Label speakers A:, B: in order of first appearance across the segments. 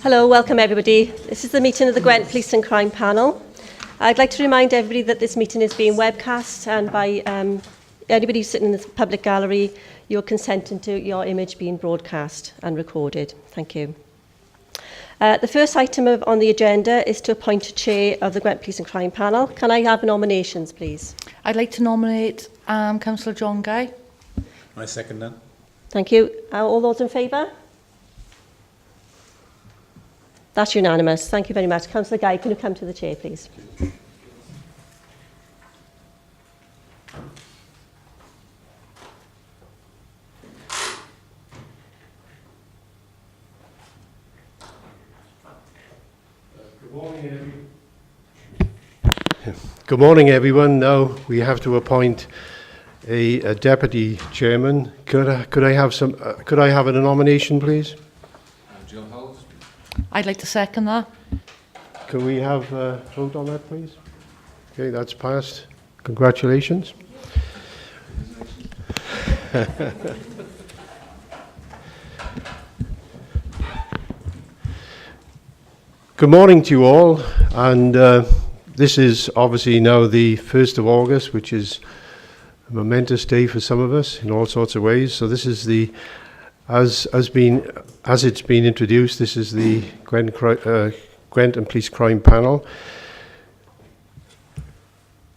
A: Hello, welcome everybody. This is the meeting of the Gwent Police and Crime Panel. I'd like to remind everybody that this meeting is being webcast, and by anybody sitting in the public gallery, you're consenting to your image being broadcast and recorded. Thank you. The first item on the agenda is to appoint a chair of the Gwent Police and Crime Panel. Can I have nominations, please?
B: I'd like to nominate Councillor John Guy.
C: I second that.
A: Thank you. All those in favour? That's unanimous. Thank you very much. Councillor Guy, can you come to the chair, please?
D: Good morning, everyone. Now we have to appoint a deputy chairman. Could I have a nomination, please?
C: Jill Howells.
B: I'd like to second that.
D: Can we have a vote on that, please? Okay, that's passed. Congratulations. Good morning to you all, and this is obviously now the 1st of August, which is a momentous day for some of us in all sorts of ways. So this is the, as it's been introduced, this is the Gwent and Police Crime Panel.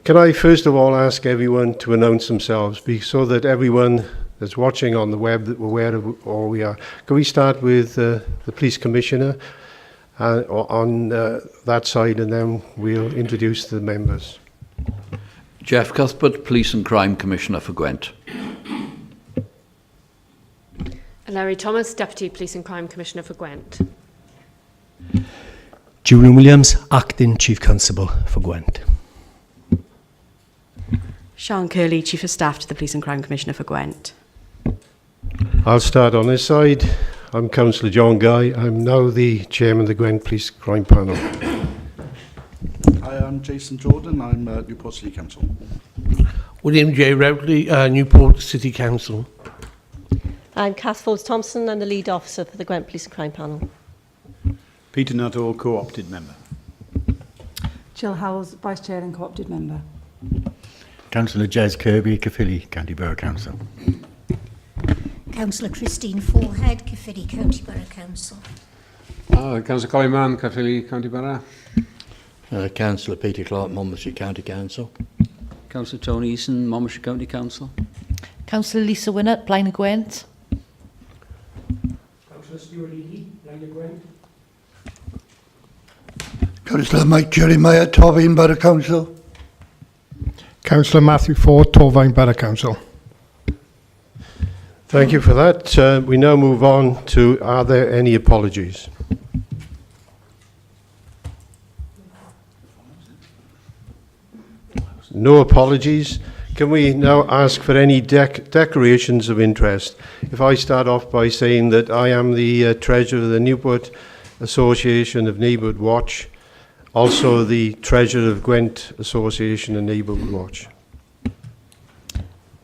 D: Can I first of all ask everyone to announce themselves, so that everyone that's watching on the web that we're aware of all we are. Can we start with the Police Commissioner on that side, and then we'll introduce the members.
E: Jeff Cuthbert, Police and Crime Commissioner for Gwent.
F: Larry Thomas, Deputy Police and Crime Commissioner for Gwent.
G: Julian Williams, Acting Chief Constable for Gwent.
H: Sean Curley, Chief of Staff to the Police and Crime Commissioner for Gwent.
D: I'll start on this side. I'm Councillor John Guy. I'm now the Chairman of the Gwent Police Crime Panel.
I: Hi, I'm Jason Jordan. I'm Newport City Council.
J: William J. Rowley, Newport City Council.
A: I'm Kath Forbes-Thompson. I'm the lead officer for the Gwent Police and Crime Panel.
C: Peter Nuttall, co-opted member.
K: Jill Howells, Vice Chair and co-opted member.
L: Councillor Jez Kirby, Caerphilly County Borough Council.
M: Councillor Christine Forehead, Caerphilly County Borough Council.
N: Councillor Colin Mann, Caerphilly County Borough.
O: Councillor Peter Clark, Monmouthshire County Council.
P: Councillor Tony Eason, Monmouthshire County Council.
B: Councillor Lisa Winnett, Blaenau Gwent.
J: Councillor Stuart Eady, Blaenau Gwent.
Q: Councillor Mike Jeremiah, Torvine Borough Council.
R: Councillor Matthew Ford, Torvine Borough Council.
D: Thank you for that. We now move on to, are there any apologies? No apologies. Can we now ask for any declarations of interest? If I start off by saying that I am the treasurer of the Newport Association of Neighbourhood Watch, also the treasurer of Gwent Association and Neighbourhood Watch.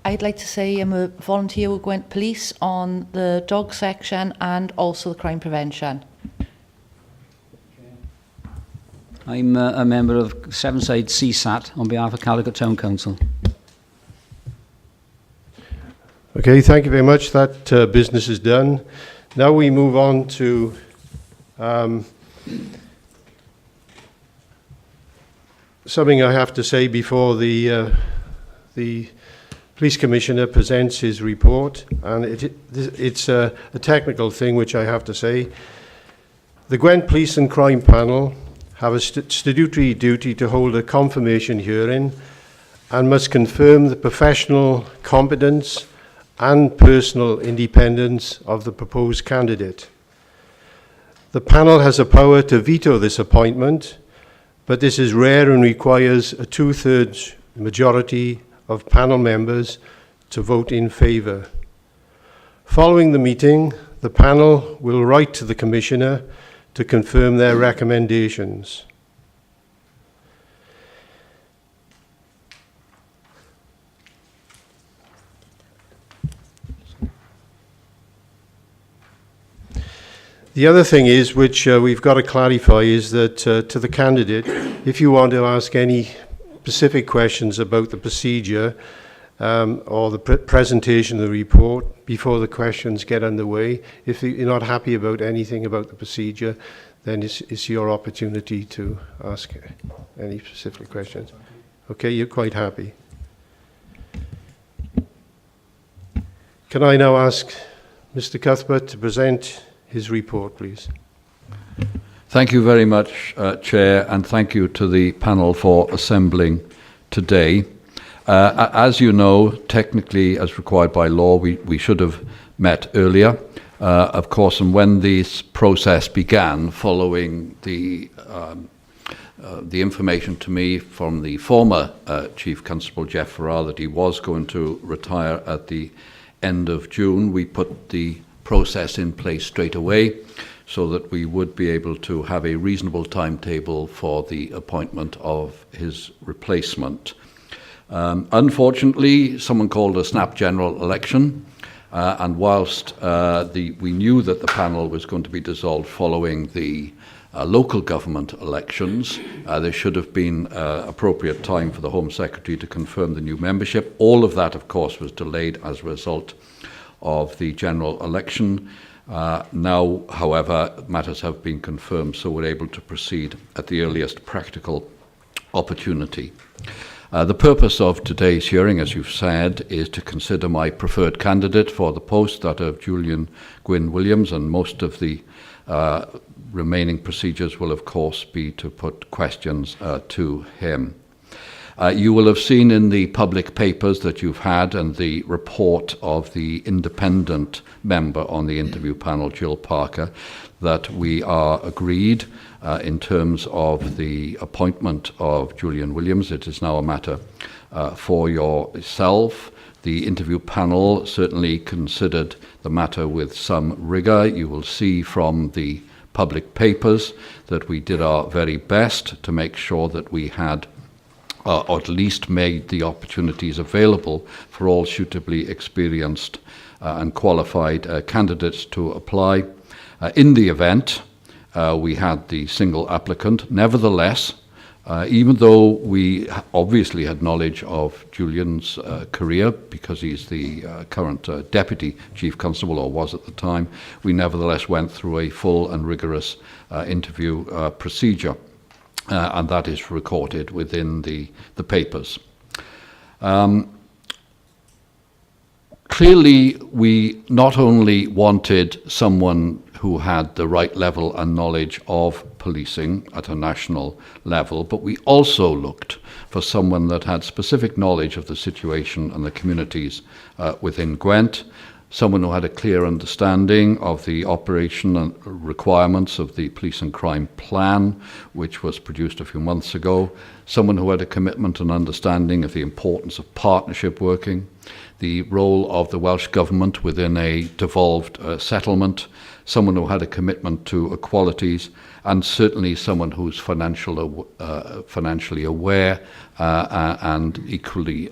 B: I'd like to say I'm a volunteer with Gwent Police on the dog section and also the crime prevention.
P: I'm a member of Sevenside CSAT on behalf of Caldicot Town Council.
D: Okay, thank you very much. That business is done. Now we move on to something I have to say before the Police Commissioner presents his report, and it's a technical thing which I have to say. The Gwent Police and Crime Panel have a statutory duty to hold a confirmation hearing and must confirm the professional competence and personal independence of the proposed candidate. The panel has a power to veto this appointment, but this is rare and requires a 2/3 majority of panel members to vote in favour. Following the meeting, the panel will write to the Commissioner to confirm their recommendations. The other thing is, which we've got to clarify, is that to the candidate, if you want to ask any specific questions about the procedure or the presentation of the report before the questions get underway, if you're not happy about anything about the procedure, then it's your opportunity to ask any specific questions. Okay, you're quite happy. Can I now ask Mr. Cuthbert to present his report, please?
E: Thank you very much, Chair, and thank you to the panel for assembling today. As you know, technically, as required by law, we should have met earlier. Of course, and when this process began, following the information to me from the former Chief Constable Jeff Farrar that he was going to retire at the end of June, we put the process in place straight away so that we would be able to have a reasonable timetable for the appointment of his replacement. Unfortunately, someone called a snap general election, and whilst we knew that the panel was going to be dissolved following the local government elections, there should have been appropriate time for the Home Secretary to confirm the new membership. All of that, of course, was delayed as a result of the general election. Now, however, matters have been confirmed, so we're able to proceed at the earliest practical opportunity. The purpose of today's hearing, as you've said, is to consider my preferred candidate for the post, that of Julian Gwyn Williams, and most of the remaining procedures will, of course, be to put questions to him. You will have seen in the public papers that you've had and the report of the independent member on the interview panel, Jill Parker, that we are agreed in terms of the appointment of Julian Williams. It is now a matter for yourself. The interview panel certainly considered the matter with some rigour. You will see from the public papers that we did our very best to make sure that we had or at least made the opportunities available for all suitably experienced and qualified candidates to apply. In the event, we had the single applicant. Nevertheless, even though we obviously had knowledge of Julian's career, because he's the current Deputy Chief Constable, or was at the time, we nevertheless went through a full and rigorous interview procedure. And that is recorded within the papers. Clearly, we not only wanted someone who had the right level and knowledge of policing at a national level, but we also looked for someone that had specific knowledge of the situation and the communities within Gwent, someone who had a clear understanding of the operation and requirements of the police and crime plan, which was produced a few months ago, someone who had a commitment and understanding of the importance of partnership working, the role of the Welsh Government within a devolved settlement, someone who had a commitment to equalities, and certainly someone who's financially aware and equally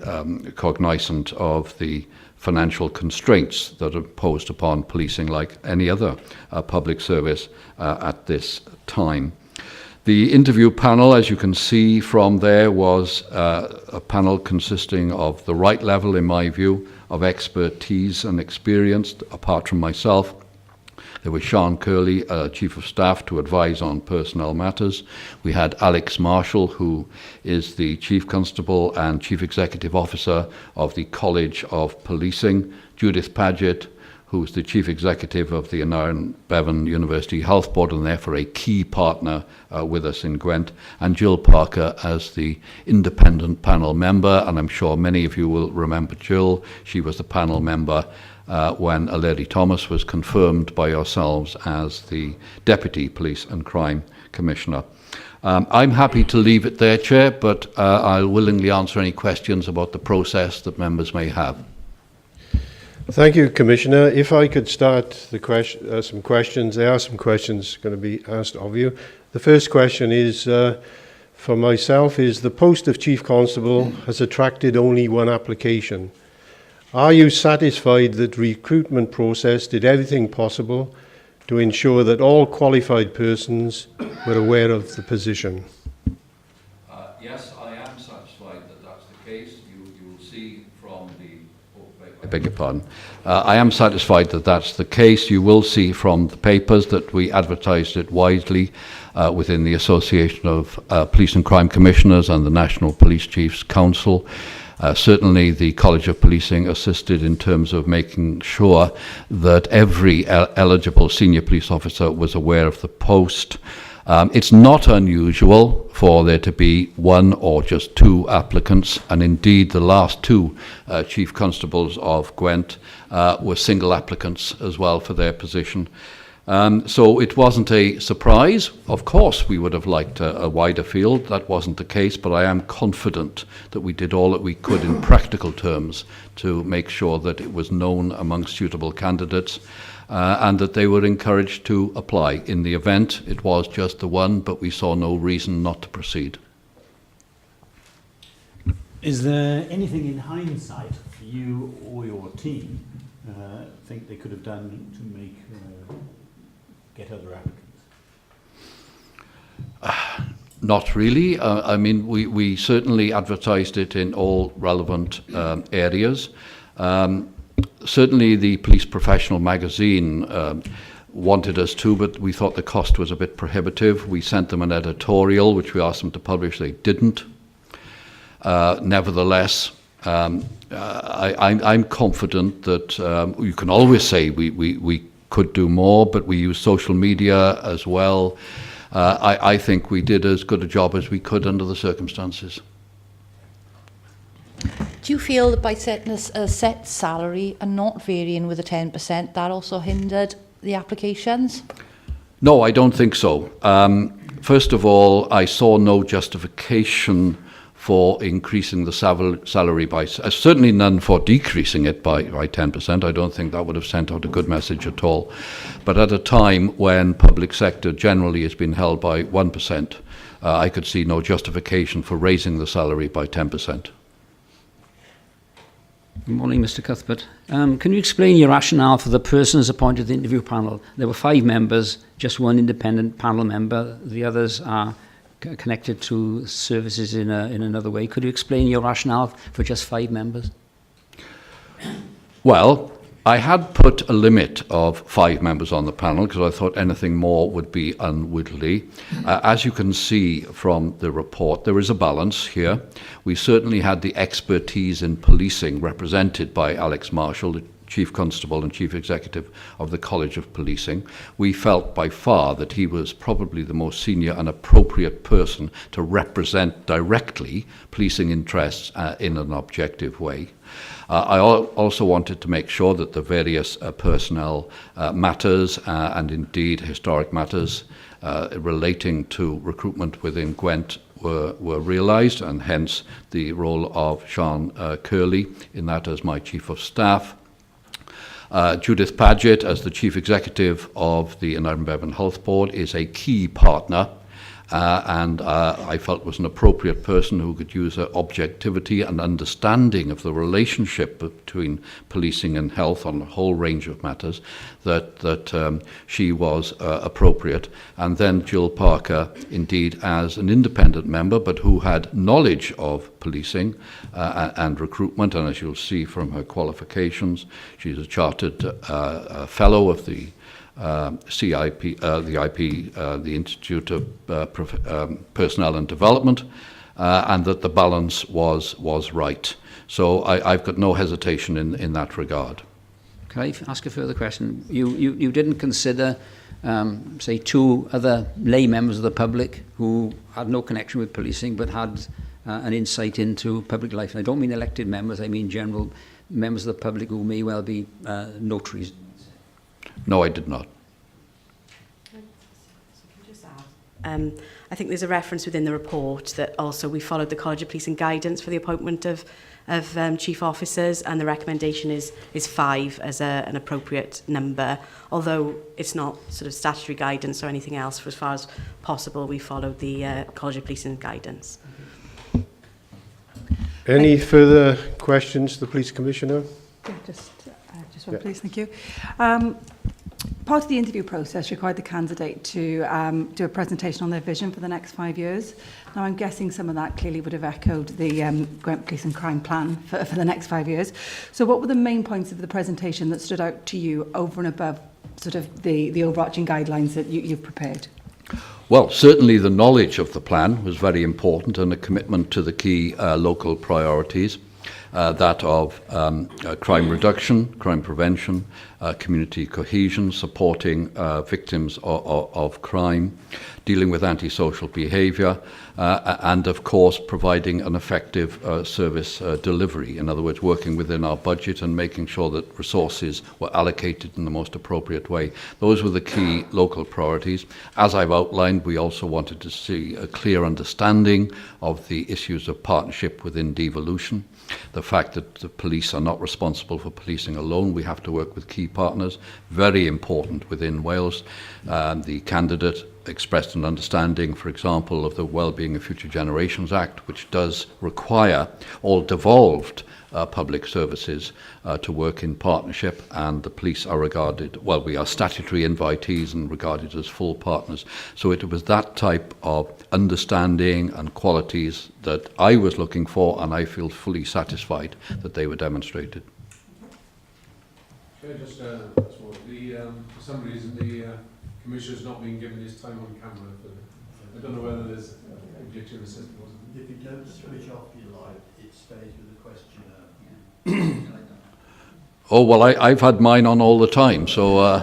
E: cognizant of the financial constraints that are imposed upon policing like any other public service at this time. The interview panel, as you can see from there, was a panel consisting of the right level, in my view, of expertise and experience. Apart from myself, there was Sean Curley, Chief of Staff, to advise on personnel matters. We had Alex Marshall, who is the Chief Constable and Chief Executive Officer of the College of Policing. Judith Paget, who's the Chief Executive of the Aneurin Bevan University Health Board, and therefore a key partner with us in Gwent. And Jill Parker as the independent panel member. And I'm sure many of you will remember Jill. She was the panel member when Larry Thomas was confirmed by yourselves as the Deputy Police and Crime Commissioner. I'm happy to leave it there, Chair, but I'll willingly answer any questions about the process that members may have.
D: Thank you, Commissioner. If I could start some questions. There are some questions going to be asked of you. The first question is, for myself, is the post of Chief Constable has attracted only one application. Are you satisfied that the recruitment process did everything possible to ensure that all qualified persons were aware of the position?
E: Yes, I am satisfied that that's the case. You will see from the... I beg your pardon. I am satisfied that that's the case. You will see from the papers that we advertised it widely within the Association of Police and Crime Commissioners and the National Police Chiefs Council. Certainly the College of Policing assisted in terms of making sure that every eligible senior police officer was aware of the post. It's not unusual for there to be one or just two applicants, and indeed the last two chief constables of Gwent were single applicants as well for their position. So it wasn't a surprise. Of course, we would have liked a wider field. That wasn't the case, but I am confident that we did all that we could in practical terms to make sure that it was known amongst suitable candidates and that they were encouraged to apply. In the event, it was just the one, but we saw no reason not to proceed.
C: Is there anything in hindsight you or your team think they could have done to make get other applicants?
E: Not really. I mean, we certainly advertised it in all relevant areas. Certainly the Police Professional magazine wanted us to, but we thought the cost was a bit prohibitive. We sent them an editorial, which we asked them to publish. They didn't. Nevertheless, I'm confident that you can always say we could do more, but we use social media as well. I think we did as good a job as we could under the circumstances.
B: Do you feel that by setting a set salary and not varying with the 10%, that also hindered the applications?
E: No, I don't think so. First of all, I saw no justification for increasing the salary by, certainly none for decreasing it by 10%. I don't think that would have sent out a good message at all. But at a time when public sector generally has been held by 1%, I could see no justification for raising the salary by 10%.
P: Good morning, Mr. Cuthbert. Can you explain your rationale for the persons appointed to the interview panel? There were 5 members, just one independent panel member. The others are connected to services in another way. Could you explain your rationale for just 5 members?
E: Well, I had put a limit of 5 members on the panel because I thought anything more would be unwieldy. As you can see from the report, there is a balance here. We certainly had the expertise in policing represented by Alex Marshall, the Chief Constable and Chief Executive of the College of Policing. We felt by far that he was probably the most senior and appropriate person to represent directly policing interests in an objective way. I also wanted to make sure that the various personnel matters and indeed historic matters relating to recruitment within Gwent were realised, and hence the role of Sean Curley in that as my Chief of Staff. Judith Paget, as the Chief Executive of the Aneurin-Bevan Health Board, is a key partner and I felt was an appropriate person who could use her objectivity and understanding of the relationship between policing and health on a whole range of matters, that she was appropriate. And then Jill Parker, indeed, as an independent member, but who had knowledge of policing and recruitment, and as you'll see from her qualifications, she's a chartered fellow of the CIP, the Institute of Personnel and Development, and that the balance was right. So I've got no hesitation in that regard.
P: Can I ask a further question? You didn't consider, say, 2 other lay members of the public who had no connection with policing but had an insight into public life? And I don't mean elected members, I mean general members of the public who may well be notaries.
E: No, I did not.
H: I think there's a reference within the report that also we followed the College of Policing guidance for the appointment of chief officers, and the recommendation is 5 as an appropriate number. Although it's not sort of statutory guidance or anything else, for as far as possible, we followed the College of Policing guidance.
D: Any further questions to the Police Commissioner?
K: Yeah, just one, please. Thank you. part of the interview process required the candidate to do a presentation on their vision for the next 5 years. Now, I'm guessing some of that clearly would have echoed the Gwent Police and Crime Plan for the next 5 years. So what were the main points of the presentation that stood out to you over and above sort of the overarching guidelines that you've prepared?
E: Well, certainly the knowledge of the plan was very important, and a commitment to the key local priorities. That of crime reduction, crime prevention, community cohesion, supporting victims of crime, dealing with antisocial behaviour, and of course providing an effective service delivery. In other words, working within our budget and making sure that resources were allocated in the most appropriate way. Those were the key local priorities. As I've outlined, we also wanted to see a clear understanding of the issues of partnership within devolution. The fact that the police are not responsible for policing alone. We have to work with key partners, very important within Wales. The candidate expressed an understanding, for example, of the Wellbeing of Future Generations Act, which does require all devolved public services to work in partnership, and the police are regarded, well, we are statutory invitees and regarded as full partners. So it was that type of understanding and qualities that I was looking for, and I feel fully satisfied that they were demonstrated.
N: Can I just, for some reason, the Commissioner's not been given his time on camera. I don't know whether there's a glitch in the system.
C: If you don't switch off your light, it stays with the questioner.
E: Oh, well, I've had mine on all the time, so...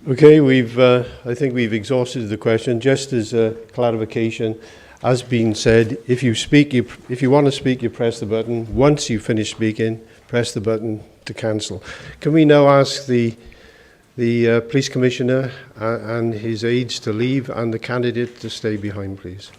D: Okay, I think we've exhausted the question. Just as a clarification, as been said, if you want to speak, you press the button. Once you finish speaking, press the button to cancel. Can we now ask the police commissioner and his aides to leave, and the candidate to stay behind, please?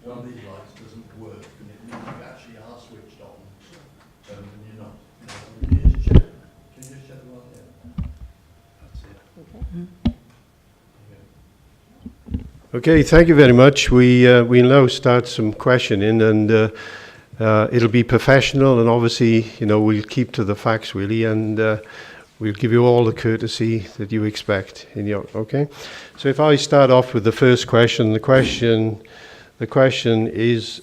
C: One of these lights doesn't work, and it means you actually are switched on, and you're not. Can you just check? Can you just check the one here? That's it.
D: Okay, thank you very much. We'll now start some questioning, and it'll be professional, and obviously, we'll keep to the facts really, and we'll give you all the courtesy that you expect okay? So if I start off with the first question, the question is,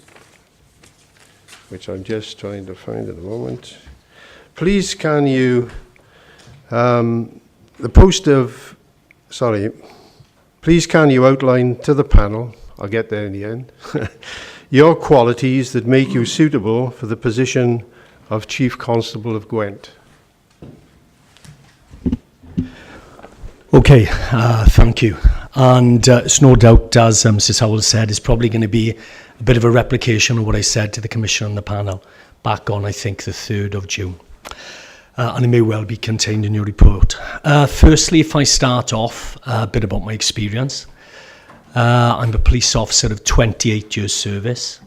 D: which I'm just trying to find at the moment. Please can you, please can you outline to the panel, I'll get there in the end, your qualities that make you suitable for the position of Chief Constable of Gwent?
G: Okay, thank you. And it's no doubt, as Mrs. Howell said, it's probably going to be a bit of a replication of what I said to the Commissioner and the panel back on, I think, the 3rd of June. And it may well be contained in your report. Firstly, if I start off a bit about my experience. I'm a police officer of 28 years service.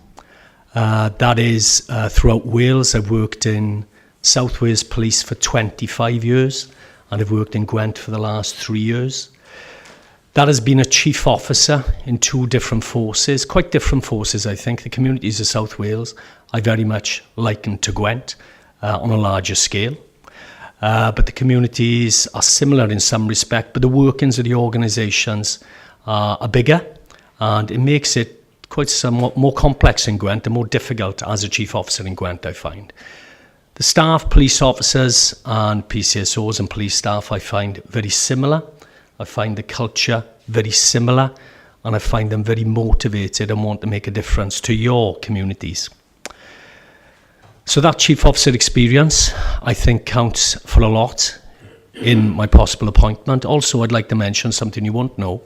G: That is throughout Wales. I've worked in South Wales Police for 25 years. And I've worked in Gwent for the last 3 years. That has been a chief officer in 2 different forces, quite different forces, I think. The communities of South Wales I very much likened to Gwent on a larger scale. But the communities are similar in some respect, but the workings of the organisations are bigger, and it makes it quite somewhat more complex in Gwent and more difficult as a chief officer in Gwent, I find. The staff, police officers and PCSOs and police staff I find very similar. I find the culture very similar, and I find them very motivated and want to make a difference to your communities. So that chief officer experience, I think, counts for a lot in my possible appointment. Also, I'd like to mention something you won't know,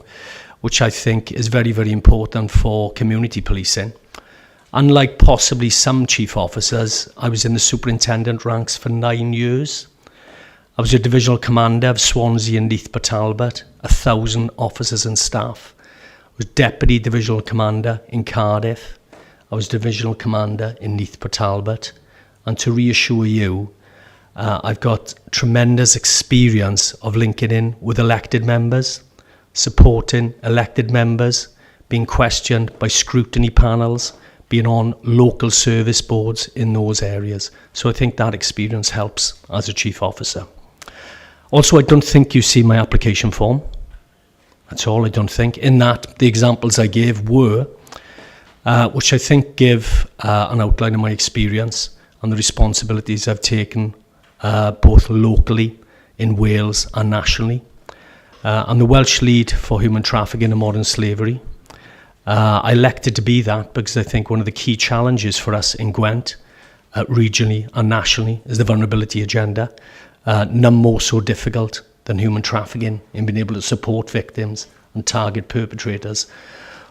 G: which I think is very, very important for community policing. Unlike possibly some chief officers, I was in the superintendent ranks for 9 years. I was a divisional commander of Swansea and Leith Talbot, 1,000 officers and staff. I was deputy divisional commander in Cardiff. I was divisional commander in Leith Talbot. And to reassure you, I've got tremendous experience of linking in with elected members, supporting elected members, being questioned by scrutiny panels, being on local service boards in those areas. So I think that experience helps as a chief officer. Also, I don't think you see my application form. That's all, I don't think. In that, the examples I gave were, which I think give an outline of my experience and the responsibilities I've taken both locally in Wales and nationally. I'm the Welsh lead for human trafficking and modern slavery. I elected to be that because I think one of the key challenges for us in Gwent, regionally and nationally, is the vulnerability agenda. None more so difficult than human trafficking in being able to support victims and target perpetrators.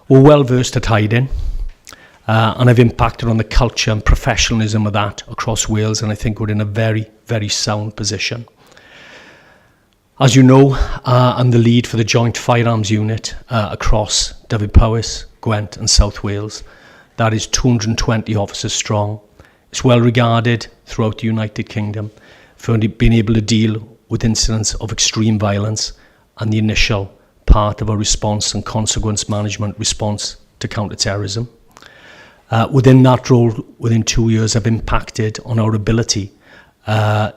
G: We're well versed at hiding, and I've impacted on the culture and professionalism of that across Wales, and I think we're in a very, very sound position. As you know, I'm the lead for the Joint Firearms Unit across Dyfed-Powys, Gwent and South Wales. That is 220 officers strong. It's well regarded throughout the United Kingdom for being able to deal with incidents of extreme violence and the initial part of a response and consequence management response to counter-terrorism. Within that role, within 2 years, I've impacted on our ability to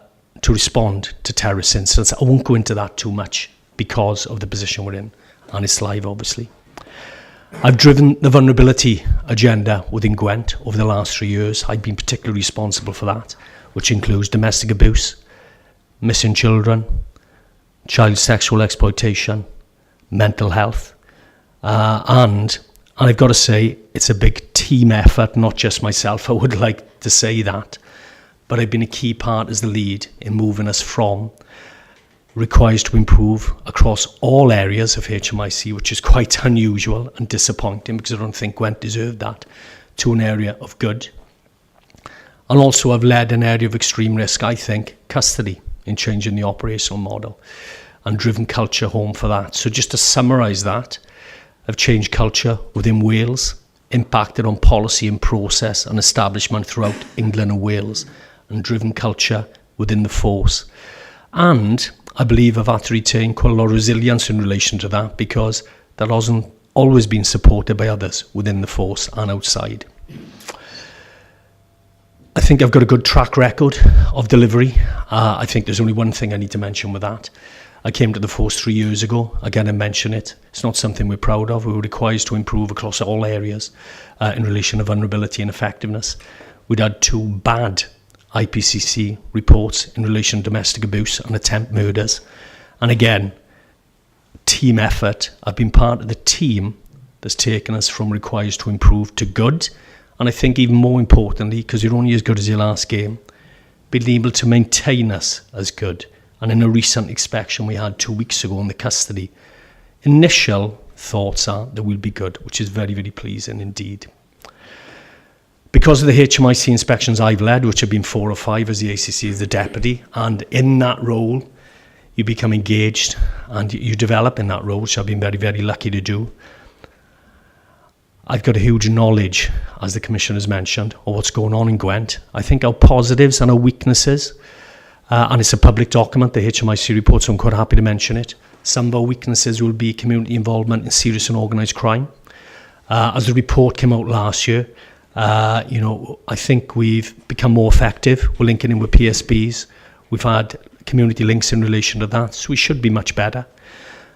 G: respond to terrorist incidents. I won't go into that too much because of the position we're in, and it's live, obviously. I've driven the vulnerability agenda within Gwent over the last 3 years. I've been particularly responsible for that, which includes domestic abuse, missing children, child sexual exploitation, mental health, and I've got to say, it's a big team effort, not just myself. I would like to say that. But I've been a key part as the lead in moving us from requires to improve across all areas of HMIC, which is quite unusual and disappointing because I don't think Gwent deserved that, to an area of good. And also I've led an area of extreme risk, I think, custody, in changing the operational model and driven culture home for that. So just to summarise that, I've changed culture within Wales, impacted on policy and process and establishment throughout England and Wales, and driven culture within the force. And I believe I've had to retain quite a lot of resilience in relation to that because that hasn't always been supported by others within the force and outside. I think I've got a good track record of delivery. I think there's only one thing I need to mention with that. I came to the force 3 years ago. Again, I mention it. It's not something we're proud of. We were required to improve across all areas in relation to vulnerability and effectiveness. We'd had 2 bad IPCC reports in relation to domestic abuse and attempt murders. And again, team effort. I've been part of the team that's taken us from requires to improve to good. And I think even more importantly, because you're only as good as your last game, being able to maintain us as good. And in a recent inspection we had 2 weeks ago in the custody, initial thoughts are that we'll be good, which is very, very pleasing indeed. Because of the HMIC inspections I've led, which have been 4 or 5 as the ACC as the deputy, and in that role you become engaged and you develop in that role, which I've been very, very lucky to do. I've got a huge knowledge, as the Commissioner has mentioned, of what's going on in Gwent. I think our positives and our weaknesses, and it's a public document, the HMIC report, so I'm quite happy to mention it. Some of our weaknesses will be community involvement in serious and organised crime. As the report came out last year, I think we've become more effective. We're linking in with PSBs. We've had community links in relation to that, so we should be much better.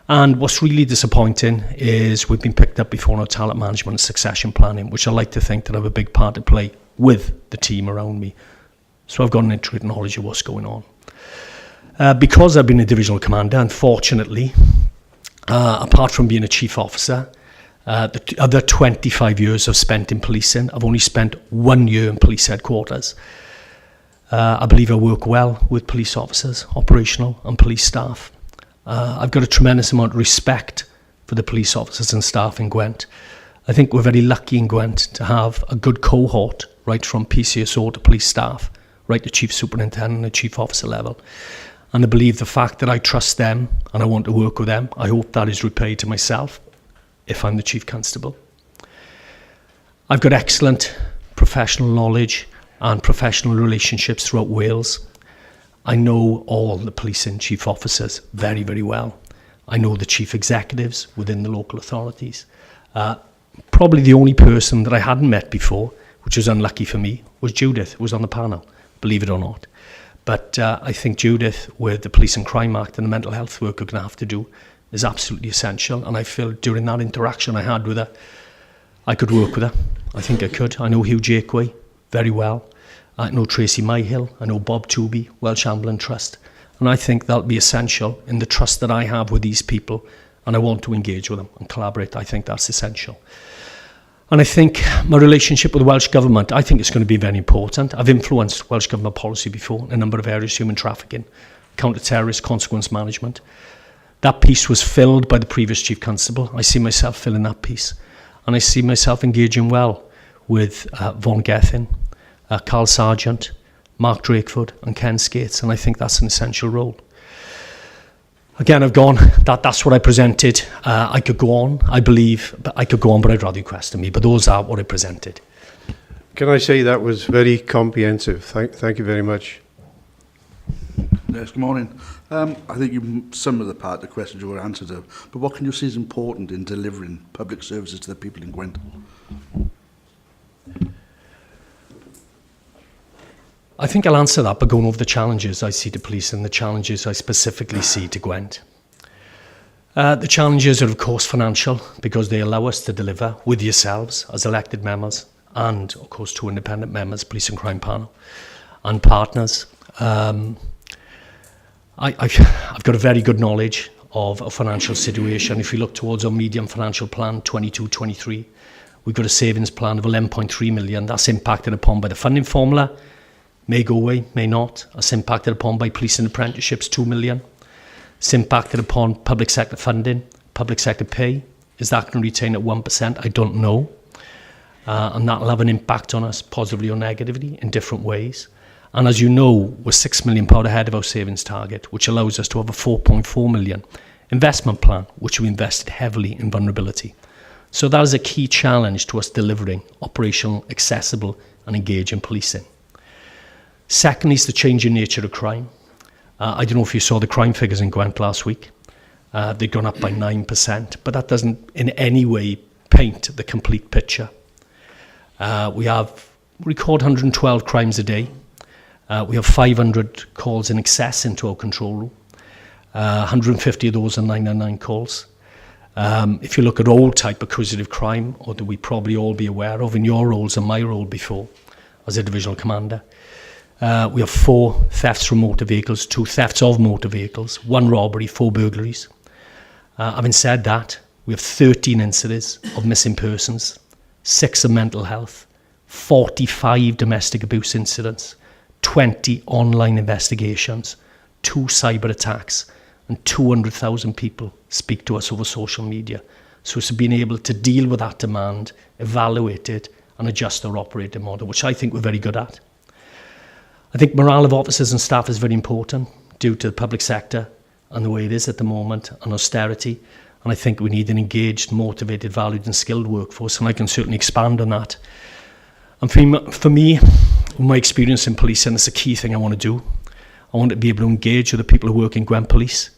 G: And what's really disappointing is we've been picked up before on our talent management and succession planning, which I like to think that I have a big part to play with the team around me. So I've got an intricate knowledge of what's going on. Because I've been a divisional commander, unfortunately, apart from being a chief officer, the other 25 years I've spent in policing, I've only spent 1 year in police headquarters. I believe I work well with police officers, operational and police staff. I've got a tremendous amount of respect for the police officers and staff in Gwent. I think we're very lucky in Gwent to have a good cohort, right from PCSO to police staff, right to chief superintendent and chief officer level. And I believe the fact that I trust them and I want to work with them, I hope that is repaid to myself if I'm the chief constable. I've got excellent professional knowledge and professional relationships throughout Wales. I know all the police and chief officers very, very well. I know the chief executives within the local authorities. Probably the only person that I hadn't met before, which was unlucky for me, was Judith, who was on the panel, believe it or not. But I think Judith, with the Police and Crime Act and the mental health work we're going to have to do, is absolutely essential. And I feel during that interaction I had with her, I could work with her. I think I could. I know Hugh Jakeway very well. I know Tracy Myhill. I know Bob Tooby, Welsh Ambulance Trust. And I think that'll be essential in the trust that I have with these people. And I want to engage with them and collaborate. I think that's essential. And I think my relationship with the Welsh Government, I think it's going to be very important. I've influenced Welsh Government policy before in a number of areas, human trafficking, counter-terrorist, consequence management. That piece was filled by the previous Chief Constable. I see myself filling that piece. And I see myself engaging well with Vaughan Gethin, Carl Sargent, Mark Drakeford and Ken Skates, and I think that's an essential role. Again, I've gone, that's what I presented. I could go on, I believe, but I could go on, but I'd rather you question me. But those are what I presented.
D: Can I say that was very comprehensive? Thank you very much.
I: Yes, good morning. I think some of the part of the questions you were answered, but what can you see is important in delivering public services to the people in Gwent?
G: I think I'll answer that by going over the challenges I see to police and the challenges I specifically see to Gwent. The challenges are, of course, financial, because they allow us to deliver with yourselves as elected members and, of course, two independent members, Police and Crime Panel, and partners. I've got a very good knowledge of a financial situation. If you look towards our medium financial plan, 22-23, we've got a savings plan of 11.3 million. That's impacted upon by the funding formula. May go away, may not. It's impacted upon by police and apprenticeships, 2 million. It's impacted upon public sector funding, public sector pay. Is that going to retain at 1%? I don't know. And that'll have an impact on us, positively or negatively, in different ways. And as you know, we're £6 million ahead of our savings target, which allows us to have a 4.4 million investment plan, which we invested heavily in vulnerability. So that is a key challenge to us delivering operational, accessible and engaging policing. Secondly, is the changing nature of crime. I don't know if you saw the crime figures in Gwent last week. They've gone up by 9%, but that doesn't in any way paint the complete picture. We record 112 crimes a day. We have 500 calls in excess into our control room. 150 of those are 999 calls. If you look at all type of accusative crime, or that we probably all be aware of in your roles and my role before as a divisional commander, we have 4 thefts from motor vehicles, 2 thefts of motor vehicles, 1 robbery, 4 burglaries. Having said that, we have 13 incidents of missing persons, 6 of mental health, 45 domestic abuse incidents, 20 online investigations, 2 cyber attacks, and 200,000 people speak to us over social media. So it's being able to deal with that demand, evaluate it, and adjust our operating model, which I think we're very good at. I think morale of officers and staff is very important due to the public sector and the way it is at the moment, and austerity. And I think we need an engaged, motivated, valued and skilled workforce, and I can certainly expand on that. And for me, my experience in policing, it's a key thing I want to do. I want to be able to engage with the people who work in Gwent Police.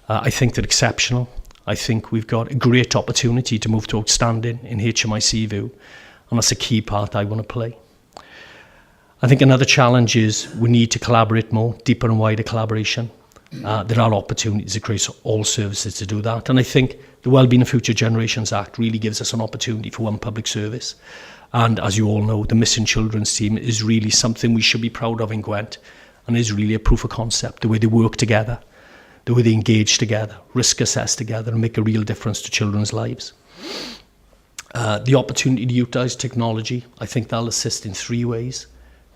G: I think they're exceptional. I think we've got a great opportunity to move to outstanding in HMIC view, and that's a key part I want to play. I think another challenge is we need to collaborate more, deeper and wider collaboration. There are opportunities across all services to do that, and I think the Wellbeing of Future Generations Act really gives us an opportunity for one public service. And as you all know, the Missing Children's Team is really something we should be proud of in Gwent, and is really a proof of concept, the way they work together, the way they engage together, risk assess together and make a real difference to children's lives. The opportunity to utilise technology, I think that'll assist in 3 ways.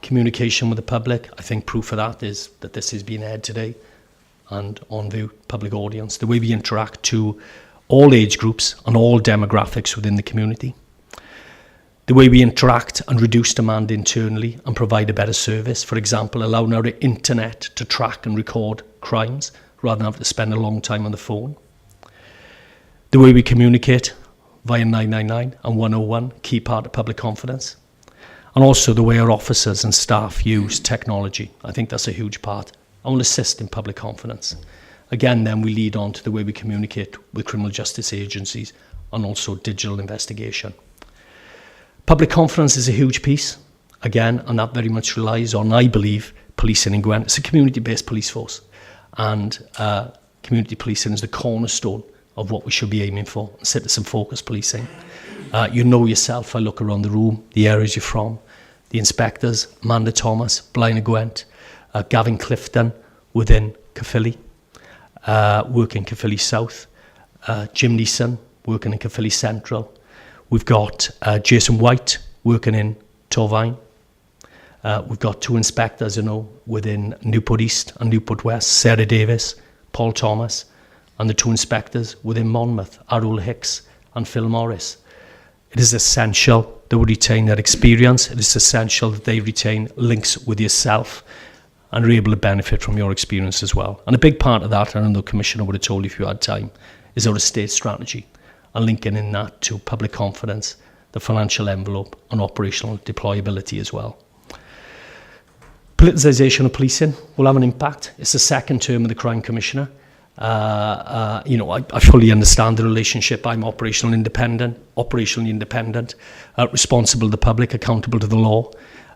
G: Communication with the public, I think proof of that is that this is being aired today and on the public audience. The way we interact to all age groups and all demographics within the community. The way we interact and reduce demand internally and provide a better service. For example, allowing our internet to track and record crimes rather than have to spend a long time on the phone. The way we communicate via 999 and 101, key part of public confidence. And also the way our officers and staff use technology. I think that's a huge part. I will assist in public confidence. Again, then we lead on to the way we communicate with criminal justice agencies and also digital investigation. Public confidence is a huge piece, again, and that very much relies on, I believe, policing in Gwent. It's a community-based police force, and community policing is the cornerstone of what we should be aiming for, citizen-focused policing. You know yourself, I look around the room, the areas you're from, the inspectors, Amanda Thomas, Blaenau Gwent, Gavin Clifton within Caerphilly, working Caerphilly South, Jim Neeson working in Caerphilly Central. We've got Jason White working in Torfaen. We've got 2 inspectors, within Newport East and Newport West, Sarah Davis, Paul Thomas, and the 2 inspectors within Monmouth, Arul Hicks and Phil Morris. It is essential that we retain their experience. It is essential that they retain links with yourself and are able to benefit from your experience as well. And a big part of that, and I know the Commissioner would have told you if you had time, is our estate strategy and linking in that to public confidence, the financial envelope and operational deployability as well. Politicisation of policing will have an impact. It's the second term of the Crime Commissioner. I fully understand the relationship. I'm operationally independent, responsible to the public, accountable to the law.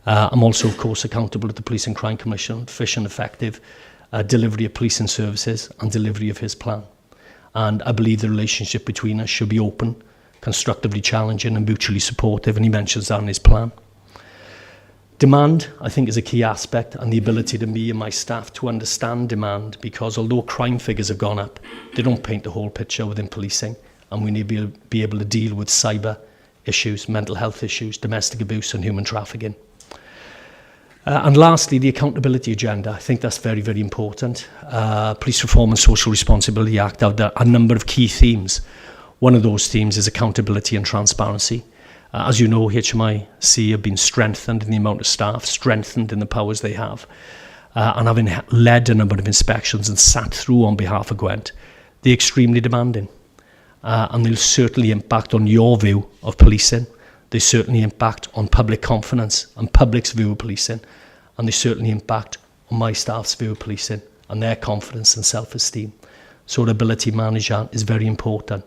G: I'm also, of course, accountable to the Police and Crime Commission, efficient, effective delivery of policing services and delivery of his plan. And I believe the relationship between us should be open, constructively challenging and mutually supportive, and he mentions that in his plan. Demand, I think, is a key aspect, and the ability to me and my staff to understand demand, because although crime figures have gone up, they don't paint the whole picture within policing, and we need to be able to deal with cyber issues, mental health issues, domestic abuse and human trafficking. And lastly, the accountability agenda. I think that's very, very important. Police Reform and Social Responsibility Act have a number of key themes. One of those themes is accountability and transparency. As you know, HMIC have been strengthened in the amount of staff, strengthened in the powers they have. And having led a number of inspections and sat through on behalf of Gwent, they're extremely demanding. And they'll certainly impact on your view of policing. They certainly impact on public confidence and public's view of policing. And they certainly impact on my staff's view of policing and their confidence and self-esteem. So the ability to manage that is very important.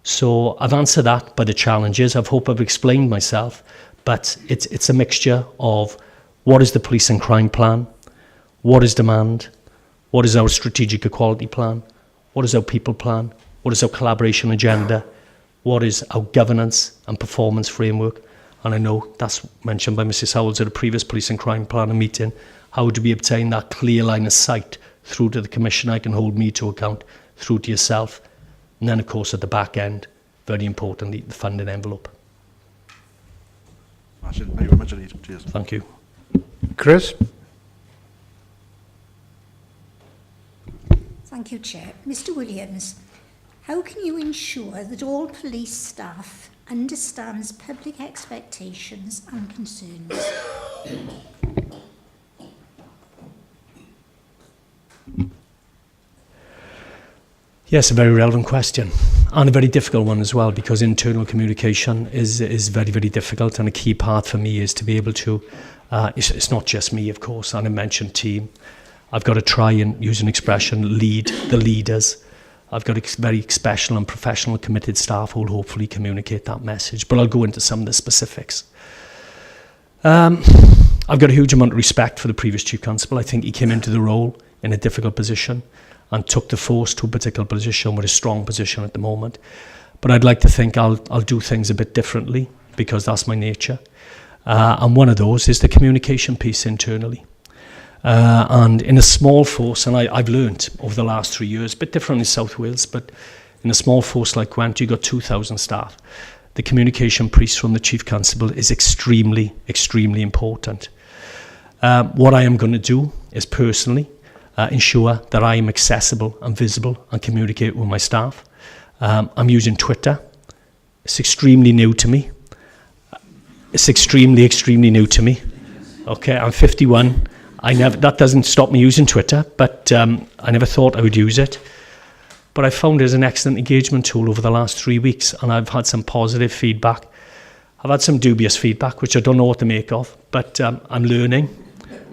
G: So I've answered that by the challenges. I hope I've explained myself, but it's a mixture of what is the police and crime plan, what is demand, what is our strategic equality plan, what is our people plan, what is our collaboration agenda, what is our governance and performance framework. And I know that's mentioned by Mrs. Howells at a previous police and crime plan meeting. How do we obtain that clear line of sight through to the Commissioner? I can hold me to account, through to yourself. And then, of course, at the back end, very importantly, the funding envelope.
I: Thank you very much indeed. Cheers.
G: Thank you.
D: Chris?
M: Thank you, Chair. Mr. Williams, how can you ensure that all police staff understands public expectations and concerns?
G: Yes, a very relevant question, and a very difficult one as well, because internal communication is very, very difficult, and a key part for me is to be able to, it's not just me, of course, and I mentioned team. I've got to try and use an expression, lead the leaders. I've got very special and professional committed staff who will hopefully communicate that message, but I'll go into some of the specifics. I've got a huge amount of respect for the previous Chief Constable. I think he came into the role in a difficult position and took the force to a particular position with a strong position at the moment. But I'd like to think I'll do things a bit differently, because that's my nature. And one of those is the communication piece internally. And in a small force, and I've learned over the last 3 years, a bit different in South Wales, but in a small force like Gwent, you've got 2,000 staff. The communication piece from the Chief Constable is extremely, extremely important. What I am going to do is personally ensure that I am accessible and visible and communicate with my staff. I'm using Twitter. It's extremely new to me. It's extremely new to me. Okay, I'm 51. That doesn't stop me using Twitter, but I never thought I would use it. But I found it as an excellent engagement tool over the last 3 weeks, and I've had some positive feedback. I've had some dubious feedback, which I don't know what to make of, but I'm learning.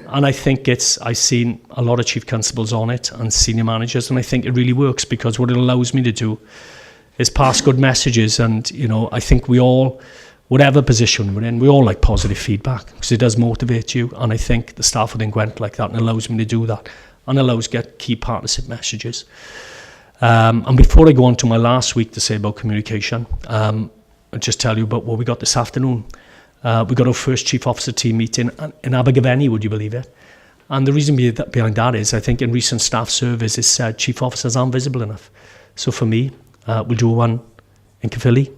G: And I think I've seen a lot of chief constables on it and senior managers, and I think it really works because what it allows me to do is pass good messages. And, I think we all, whatever position we're in, we all like positive feedback because it does motivate you. And I think the staff within Gwent like that and allows me to do that and allows get key partnership messages. And before I go on to my last week to say about communication, I'll just tell you about what we got this afternoon. We got our first Chief Officer team meeting in Abergavenny, would you believe it? And the reason behind that is I think in recent staff surveys it said Chief Officers aren't visible enough. So for me, we'll do one in Caerphilly,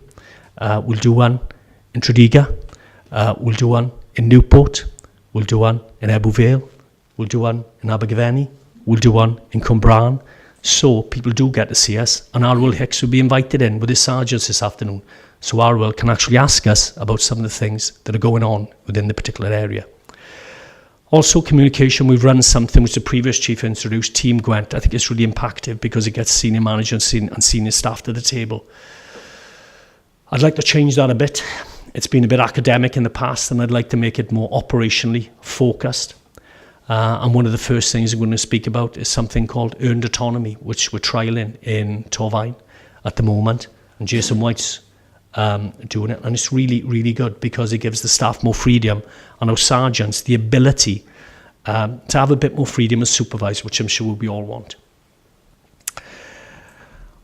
G: we'll do one in Tredegar, we'll do one in Newport, we'll do one in Ebbw Vale, we'll do one in Abergavenny, we'll do one in Cwmbran. So people do get to see us, and Arwyl Hicks will be invited in with his sergeants this afternoon. So Arwyl can actually ask us about some of the things that are going on within the particular area. Also communication, we've run something which the previous chief introduced, Team Gwent. I think it's really impactful because it gets senior managers and senior staff to the table. I'd like to change that a bit. It's been a bit academic in the past, and I'd like to make it more operationally focused. And one of the first things I'm going to speak about is something called earned autonomy, which we're trialling in Torfaen at the moment. And Jason White's doing it. And it's really, really good because it gives the staff more freedom and our sergeants the ability to have a bit more freedom as supervisors, which I'm sure we all want.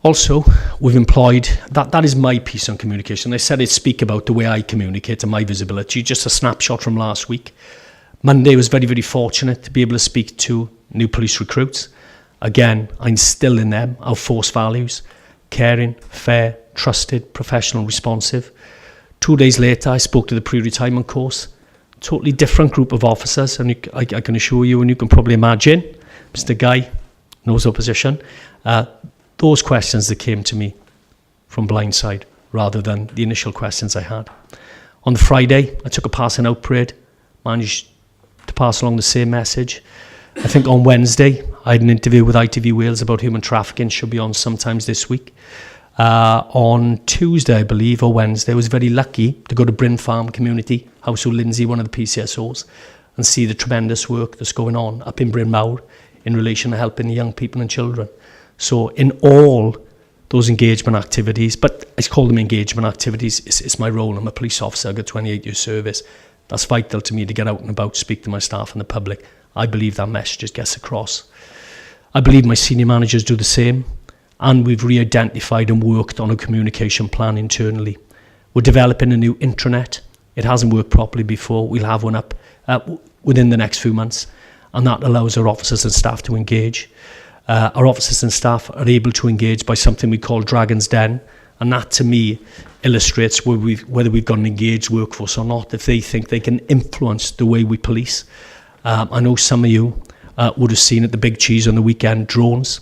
G: Also, we've employed, that is my piece on communication. I said I'd speak about the way I communicate and my visibility, just a snapshot from last week. Monday was very, very fortunate to be able to speak to new police recruits. Again, I instill in them our force values: caring, fair, trusted, professional, responsive. 2 days later, I spoke to the pre-retirement course. Totally different group of officers, and I can assure you, and you can probably imagine, Mr. Guy knows our position. Those questions that came to me from blindside rather than the initial questions I had. On the Friday, I took a passing out parade, managed to pass along the same message. I think on Wednesday, I had an interview with ITV Wales about human trafficking, should be on sometimes this week. On Tuesday, I believe, or Wednesday, I was very lucky to go to Bryn Farm Community, Household Lindsay, one of the PCSOs, and see the tremendous work that's going on up in Bryn Mawr in relation to helping young people and children. So in all those engagement activities, but I call them engagement activities, it's my role. I'm a police officer, I've got 28 years service. That's vital to me to get out and about, speak to my staff and the public. I believe that message gets across. I believe my senior managers do the same, and we've re-identified and worked on a communication plan internally. We're developing a new intranet. It hasn't worked properly before. We'll have one up within the next few months, and that allows our officers and staff to engage. Our officers and staff are able to engage by something we call Dragon's Den, and that to me illustrates whether we've got an engaged workforce or not, if they think they can influence the way we police. I know some of you would have seen at the Big Cheese on the weekend drones.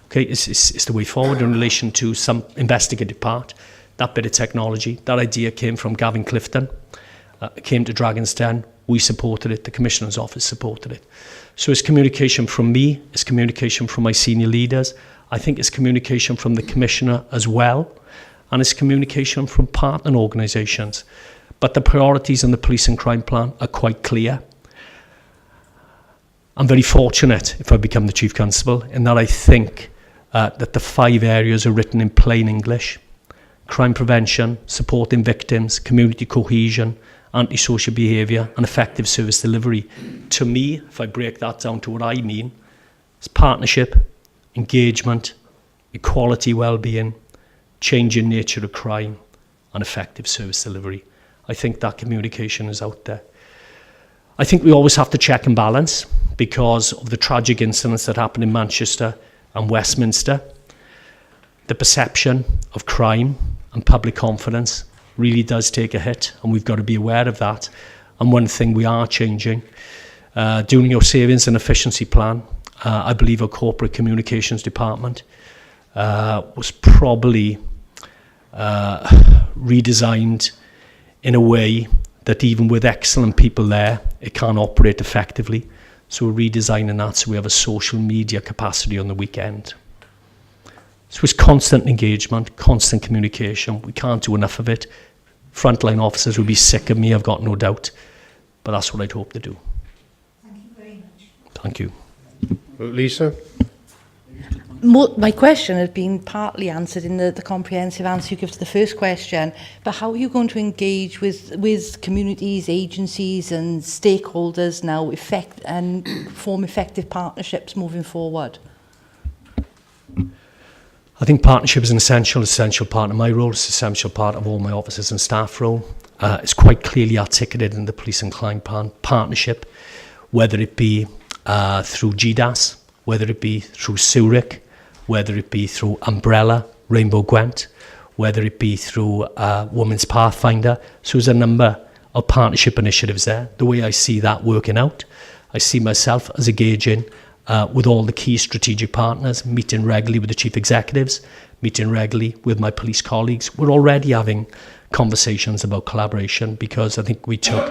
G: Okay, it's the way forward in relation to some investigative part. That bit of technology, that idea came from Gavin Clifton. It came to Dragon's Den. We supported it. The Commissioner's Office supported it. So it's communication from me. It's communication from my senior leaders. I think it's communication from the Commissioner as well. And it's communication from partner organisations. But the priorities in the police and crime plan are quite clear. I'm very fortunate if I become the Chief Constable in that I think that the 5 areas are written in plain English: crime prevention, supporting victims, community cohesion, antisocial behaviour and effective service delivery. To me, if I break that down to what I mean, it's partnership, engagement, equality, well-being, changing nature of crime and effective service delivery. I think that communication is out there. I think we always have to check and balance because of the tragic incidents that happened in Manchester and Westminster. The perception of crime and public confidence really does take a hit, and we've got to be aware of that. And one thing we are changing Doing your savings and efficiency plan, I believe our corporate communications department was probably redesigned in a way that even with excellent people there, it can't operate effectively. So we're redesigning that so we have a social media capacity on the weekend. So it's constant engagement, constant communication. We can't do enough of it. Frontline officers will be sick of me, I've got no doubt. But that's what I'd hope to do.
M: Thank you very much.
G: Thank you.
D: Lisa?
B: My question has been partly answered in the comprehensive answer you give to the first question, but how are you going to engage with communities, agencies and stakeholders now and form effective partnerships moving forward?
G: I think partnership is an essential part of my role. It's an essential part of all my officers and staff role. It's quite clearly articulated in the Police and Crime Plan partnership, whether it be through GDAS, whether it be through Zurich, whether it be through Umbrella, Rainbow Gwent, whether it be through Women's Pathfinder. So there's a number of partnership initiatives there. The way I see that working out, I see myself as engaging with all the key strategic partners, meeting regularly with the chief executives, meeting regularly with my police colleagues. We're already having conversations about collaboration because I think we took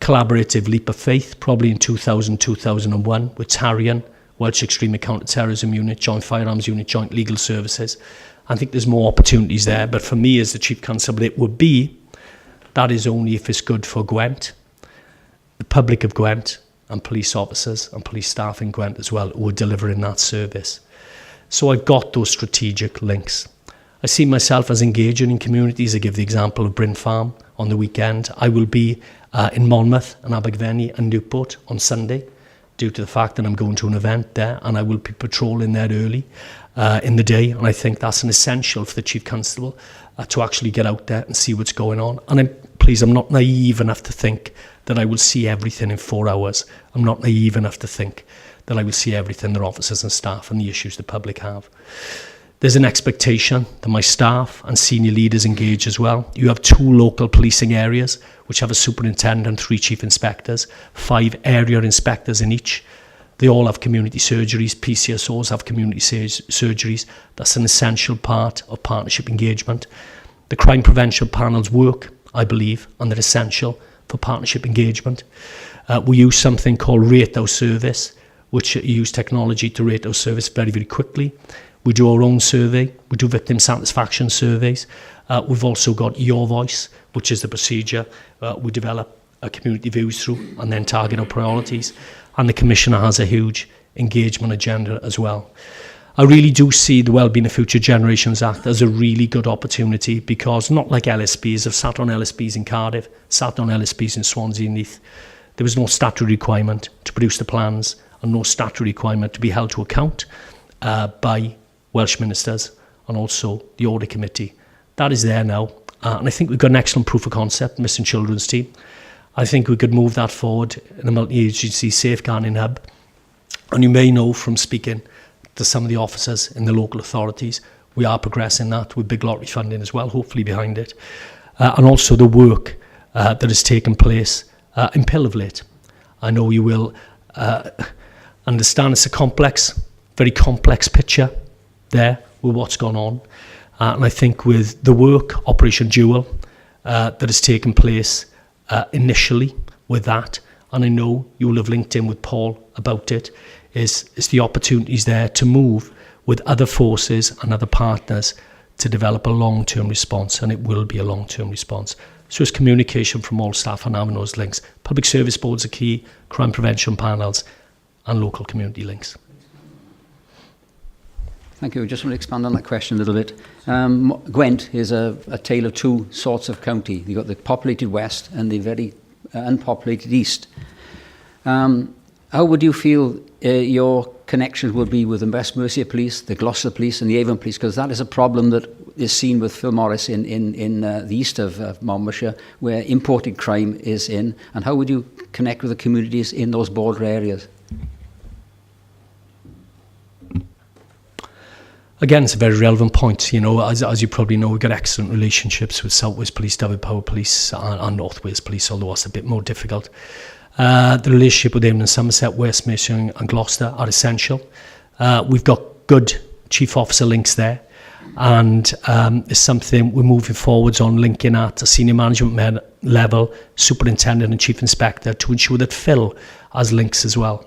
G: collaborative leap of faith probably in 2000, 2001 with Tarian, Welsh Extreme Counter-Terrorism Unit, Joint Firearms Unit, Joint Legal Services. I think there's more opportunities there, but for me as the Chief Constable, it would be, that is only if it's good for Gwent, the public of Gwent, and police officers and police staff in Gwent as well who are delivering that service. So I've got those strategic links. I see myself as engaging in communities. I give the example of Bryn Farm on the weekend. I will be in Monmouth and Abergavenny and Newport on Sunday due to the fact that I'm going to an event there, and I will be patrolling there early in the day, and I think that's an essential for the Chief Constable to actually get out there and see what's going on. And I'm not naive enough to think that I will see everything in 4 hours. I'm not naive enough to think that I will see everything that officers and staff and the issues the public have. There's an expectation that my staff and senior leaders engage as well. You have 2 local policing areas which have a superintendent, 3 chief inspectors, 5 area inspectors in each. They all have community surgeries. PCSOs have community surgeries. That's an essential part of partnership engagement. The crime prevention panels work, I believe, and they're essential for partnership engagement. We use something called Rate Our Service, which use technology to rate our service very, very quickly. We do our own survey. We do victim satisfaction surveys. We've also got Your Voice, which is the procedure we develop community views through and then target our priorities. And the Commissioner has a huge engagement agenda as well. I really do see the Wellbeing of Future Generations Act as a really good opportunity because not like LSPs, I've sat on LSPs in Cardiff, sat on LSPs in Swansea and Leith. There was no statutory requirement to produce the plans and no statutory requirement to be held to account by Welsh ministers and also the Audit Committee. That is there now. And I think we've got an excellent proof of concept, Missing Children's Team. I think we could move that forward in a multi-agency safeguarding hub. And you may know from speaking to some of the officers in the local authorities, we are progressing that with big lottery funding as well, hopefully behind it. And also the work that has taken place in Pill of late. I know you will understand it's a very complex picture there with what's gone on. And I think with the work, Operation Jewel, that has taken place initially with that, and I know you will have linked in with Paul about it, is the opportunities there to move with other forces and other partners to develop a long-term response, and it will be a long-term response. So it's communication from all staff and having those links. Public service boards are key, crime prevention panels, and local community links.
P: Thank you. I just want to expand on that question a little bit. Gwent is a tale of 2 sorts of county. You've got the populated west and the very unpopulated east. How would you feel your connections would be with the West Mercia Police, the Gloucester Police and the Avon Police? Because that is a problem that is seen with Phil Morris in the east of Monmouthshire, where imported crime is in. And how would you connect with the communities in those border areas?
G: Again, it's a very relevant point. You know, as you probably know, we've got excellent relationships with South Wales Police, Dyfed Power Police and North Wales Police, although it's a bit more difficult. The relationship with Avon and Somerset, West Mercia and Gloucester are essential. We've got good chief officer links there, and it's something we're moving forwards on, linking at a senior management level, superintendent and chief inspector, to ensure that Phil has links as well.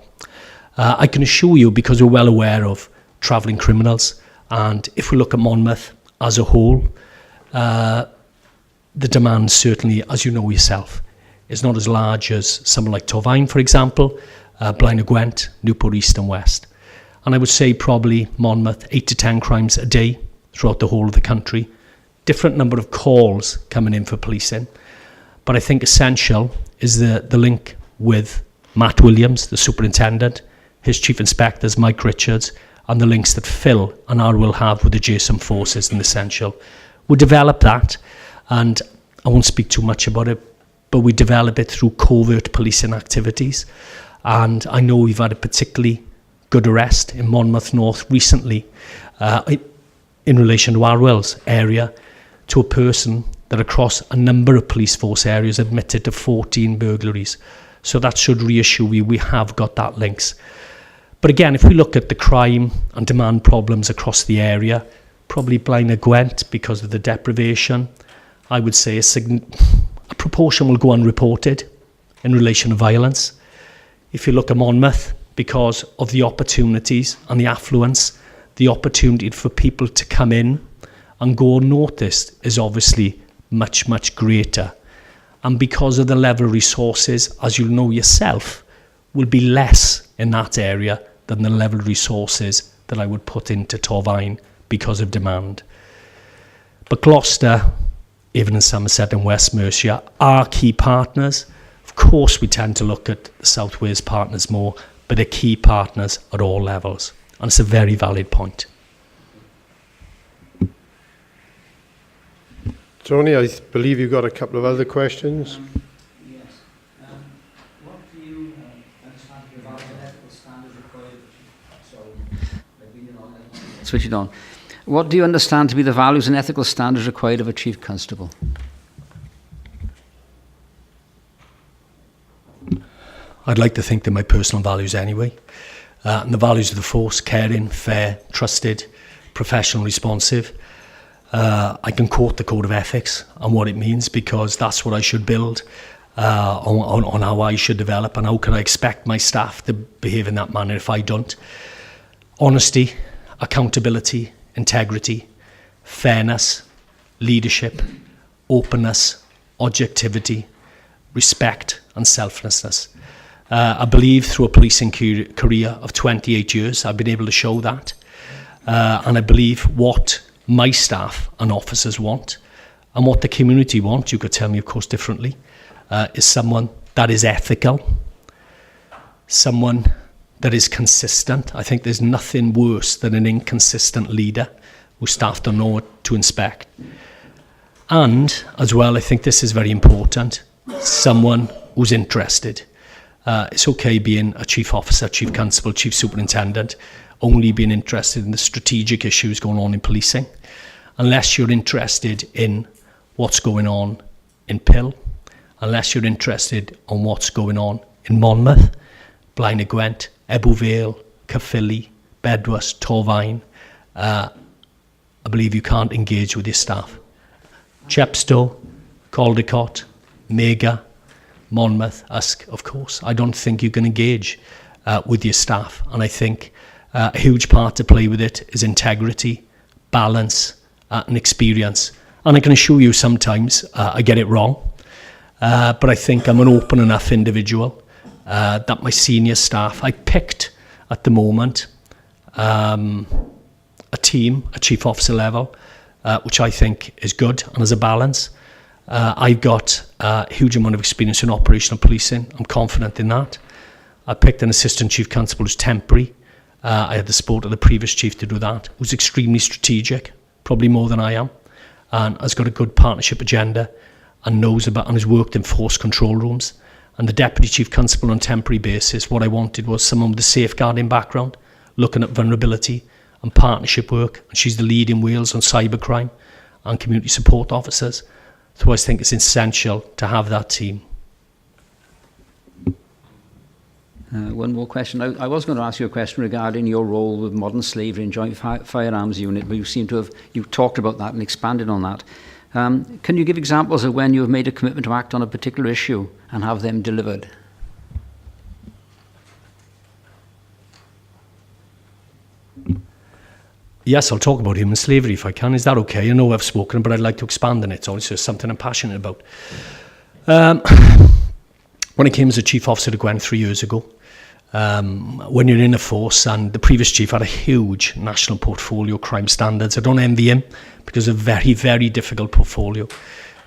G: I can assure you, because we're well aware of travelling criminals, and if we look at Monmouth as a whole, the demand certainly, as you know yourself, is not as large as someone like Torfaen, for example, Blaenau Gwent, Newport East and West. And I would say probably Monmouth, 8 to 10 crimes a day throughout the whole of the country. Different number of calls coming in for policing. But I think essential is the link with Matt Williams, the superintendent, his chief inspectors, Mike Richards, and the links that Phil and I will have with adjacent forces and essential. We'll develop that, and I won't speak too much about it, but we develop it through covert policing activities. And I know we've had a particularly good arrest in Monmouth North recently in relation to Arwell's area, to a person that across a number of police force areas admitted to 14 burglaries. So that should reassure you we have got that links. But again, if we look at the crime and demand problems across the area, probably Blaenau Gwent because of the deprivation, I would say a proportion will go unreported in relation to violence. If you look at Monmouth, because of the opportunities and the affluence, the opportunity for people to come in and go unnoticed is obviously much, much greater. And because of the level of resources, as you'll know yourself, will be less in that area than the level of resources that I would put into Torfaen because of demand. But Gloucester, Avon and Somerset and West Mercia are key partners. Of course, we tend to look at the South Wales partners more, but they're key partners at all levels. And it's a very valid point.
D: Tony, I believe you've got a couple of other questions.
P: Yes. What do you understand to be the values and ethical standards required? Switch it on. What do you understand to be the values and ethical standards required of a chief constable?
G: I'd like to think they're my personal values anyway. And the values of the force: caring, fair, trusted, professional, responsive. I can quote the Code of Ethics and what it means, because that's what I should build on how I should develop, and how can I expect my staff to behave in that manner if I don't. Honesty, accountability, integrity, fairness, leadership, openness, objectivity, respect and selflessness. I believe through a policing career of 28 years, I've been able to show that. And I believe what my staff and officers want, and what the community want, you could tell me of course differently, is someone that is ethical, someone that is consistent. I think there's nothing worse than an inconsistent leader who staff don't know what to inspect. And as well, I think this is very important, someone who's interested. It's okay being a chief officer, chief constable, chief superintendent, only being interested in the strategic issues going on in policing, unless you're interested in what's going on in Pill, unless you're interested in what's going on in Monmouth, Blaenau Gwent, Ebbw Vale, Caerphilly, Bedwas, Torfaen. I believe you can't engage with your staff. Chepstow, Caldecott, Mega, Monmouth, Usk, of course. I don't think you can engage with your staff. And I think a huge part to play with it is integrity, balance, and experience. And I can assure you sometimes I get it wrong. But I think I'm an open enough individual that my senior staff, I picked at the moment a team, a chief officer level, which I think is good and has a balance. I've got a huge amount of experience in operational policing. I'm confident in that. I picked an assistant chief constable who's temporary. I had the support of the previous chief to do that, who's extremely strategic, probably more than I am, and has got a good partnership agenda and knows about and has worked in force control rooms. And the deputy chief constable on a temporary basis, what I wanted was someone with a safeguarding background, looking at vulnerability and partnership work. And she's the lead in Wales on cybercrime and community support officers. So I think it's essential to have that team.
P: One more question. I was going to ask you a question regarding your role with modern slavery and joint firearms unit, but you seem to have talked about that and expanded on that. Can you give examples of when you have made a commitment to act on a particular issue and have them delivered?
G: Yes, I'll talk about human slavery if I can. Is that okay? I know I've spoken, but I'd like to expand on it. So it's just something I'm passionate about. When I came as a chief officer to Gwent 3 years ago, when you're in a force, and the previous chief had a huge national portfolio, crime standards. I don't envy him because of a very, very difficult portfolio.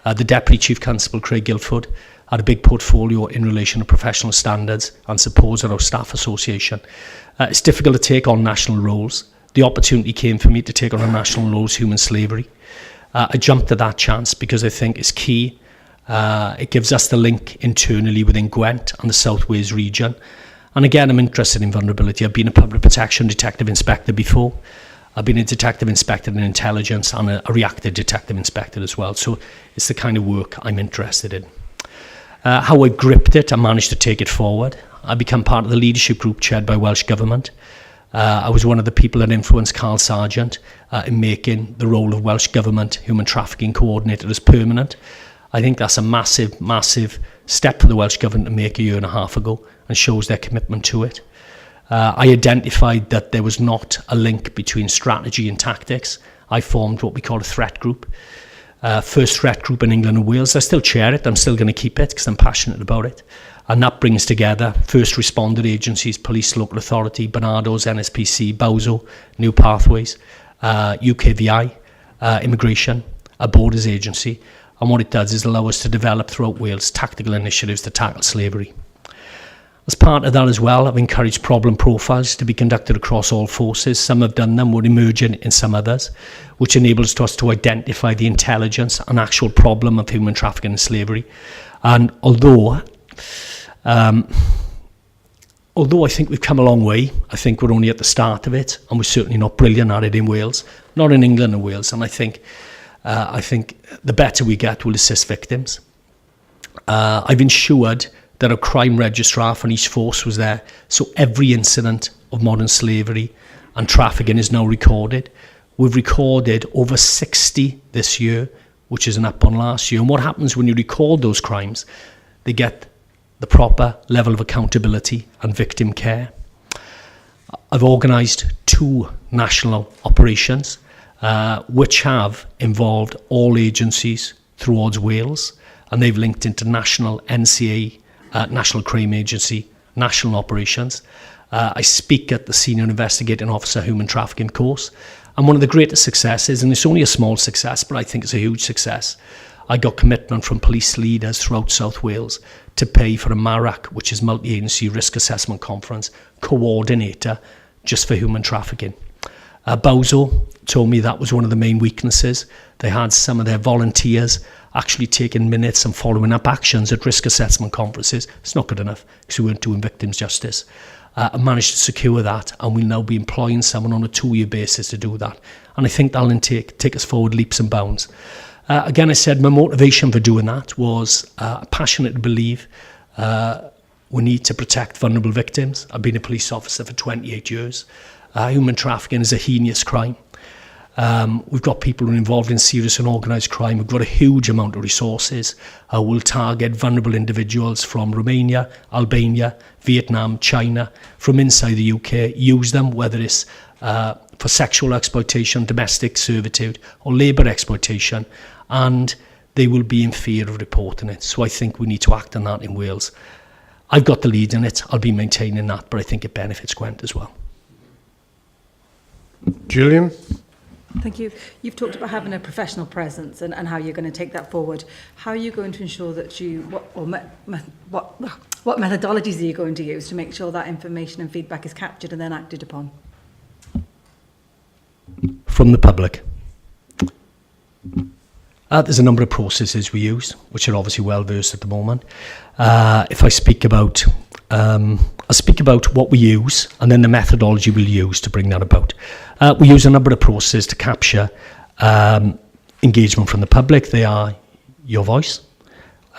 G: The Deputy Chief Constable, Craig Guildford, had a big portfolio in relation to professional standards and supports our staff association. It's difficult to take on national roles. The opportunity came for me to take on a national role as human slavery. I jumped at that chance because I think it's key. It gives us the link internally within Gwent and the South Wales region. And again, I'm interested in vulnerability. I've been a public protection detective inspector before. I've been a detective inspector in intelligence and a reactive detective inspector as well. So it's the kind of work I'm interested in. How I gripped it and managed to take it forward. I became part of the leadership group chaired by Welsh Government. I was one of the people that influenced Carl Sargent in making the role of Welsh Government Human Trafficking Coordinator as permanent. I think that's a massive, massive step for the Welsh Government to make a year and a half ago and shows their commitment to it. I identified that there was not a link between strategy and tactics. I formed what we call a threat group. First threat group in England and Wales. I still chair it. I'm still going to keep it because I'm passionate about it. And that brings together first responder agencies, police, local authority, Barnados, NSPC, BOWSO, New Pathways, UKVI, immigration, a borders agency. And what it does is allow us to develop throughout Wales tactical initiatives to tackle slavery. As part of that as well, I've encouraged problem profiles to be conducted across all forces. Some have done them, we're emerging in some others, which enables us to identify the intelligence and actual problem of human trafficking and slavery. And although I think we've come a long way, I think we're only at the start of it, and we're certainly not brilliant at it in Wales, not in England and Wales. And I think the better we get will assist victims. I've ensured that a crime registrar from each force was there, so every incident of modern slavery and trafficking is now recorded. We've recorded over 60 this year, which is an up on last year. And what happens when you record those crimes? They get the proper level of accountability and victim care. I've organised 2 national operations which have involved all agencies towards Wales, and they've linked into national NCA, National Crime Agency, national operations. I speak at the Senior Investigating Officer Human Trafficking course, and one of the greatest successes, and it's only a small success, but I think it's a huge success, I got commitment from police leaders throughout South Wales to pay for a MARAC, which is Multi-Agency Risk Assessment Conference, coordinator just for human trafficking. BOWSO told me that was one of the main weaknesses. They had some of their volunteers actually taking minutes and following up actions at risk assessment conferences. It's not good enough because we weren't doing victims justice. I managed to secure that, and we'll now be employing someone on a 2-year basis to do that. And I think that'll take us forward leaps and bounds. Again, I said my motivation for doing that was passionate to believe we need to protect vulnerable victims. I've been a police officer for 28 years. Human trafficking is a heinous crime. We've got people who are involved in serious and organised crime. We've got a huge amount of resources. We'll target vulnerable individuals from Romania, Albania, Vietnam, China, from inside the UK, use them, whether it's for sexual exploitation, domestic servitude, or labour exploitation, and they will be in fear of reporting it. So I think we need to act on that in Wales. I've got the lead in it. I'll be maintaining that, but I think it benefits Gwent as well.
D: Gillian?
K: Thank you. You've talked about having a professional presence and how you're going to take that forward. How are you going to ensure that what methodologies are you going to use to make sure that information and feedback is captured and then acted upon?
G: From the public. There's a number of processes we use, which are obviously well versed at the moment. If I speak about what we use and then the methodology we'll use to bring that about. We use a number of processes to capture engagement from the public. They are your voice,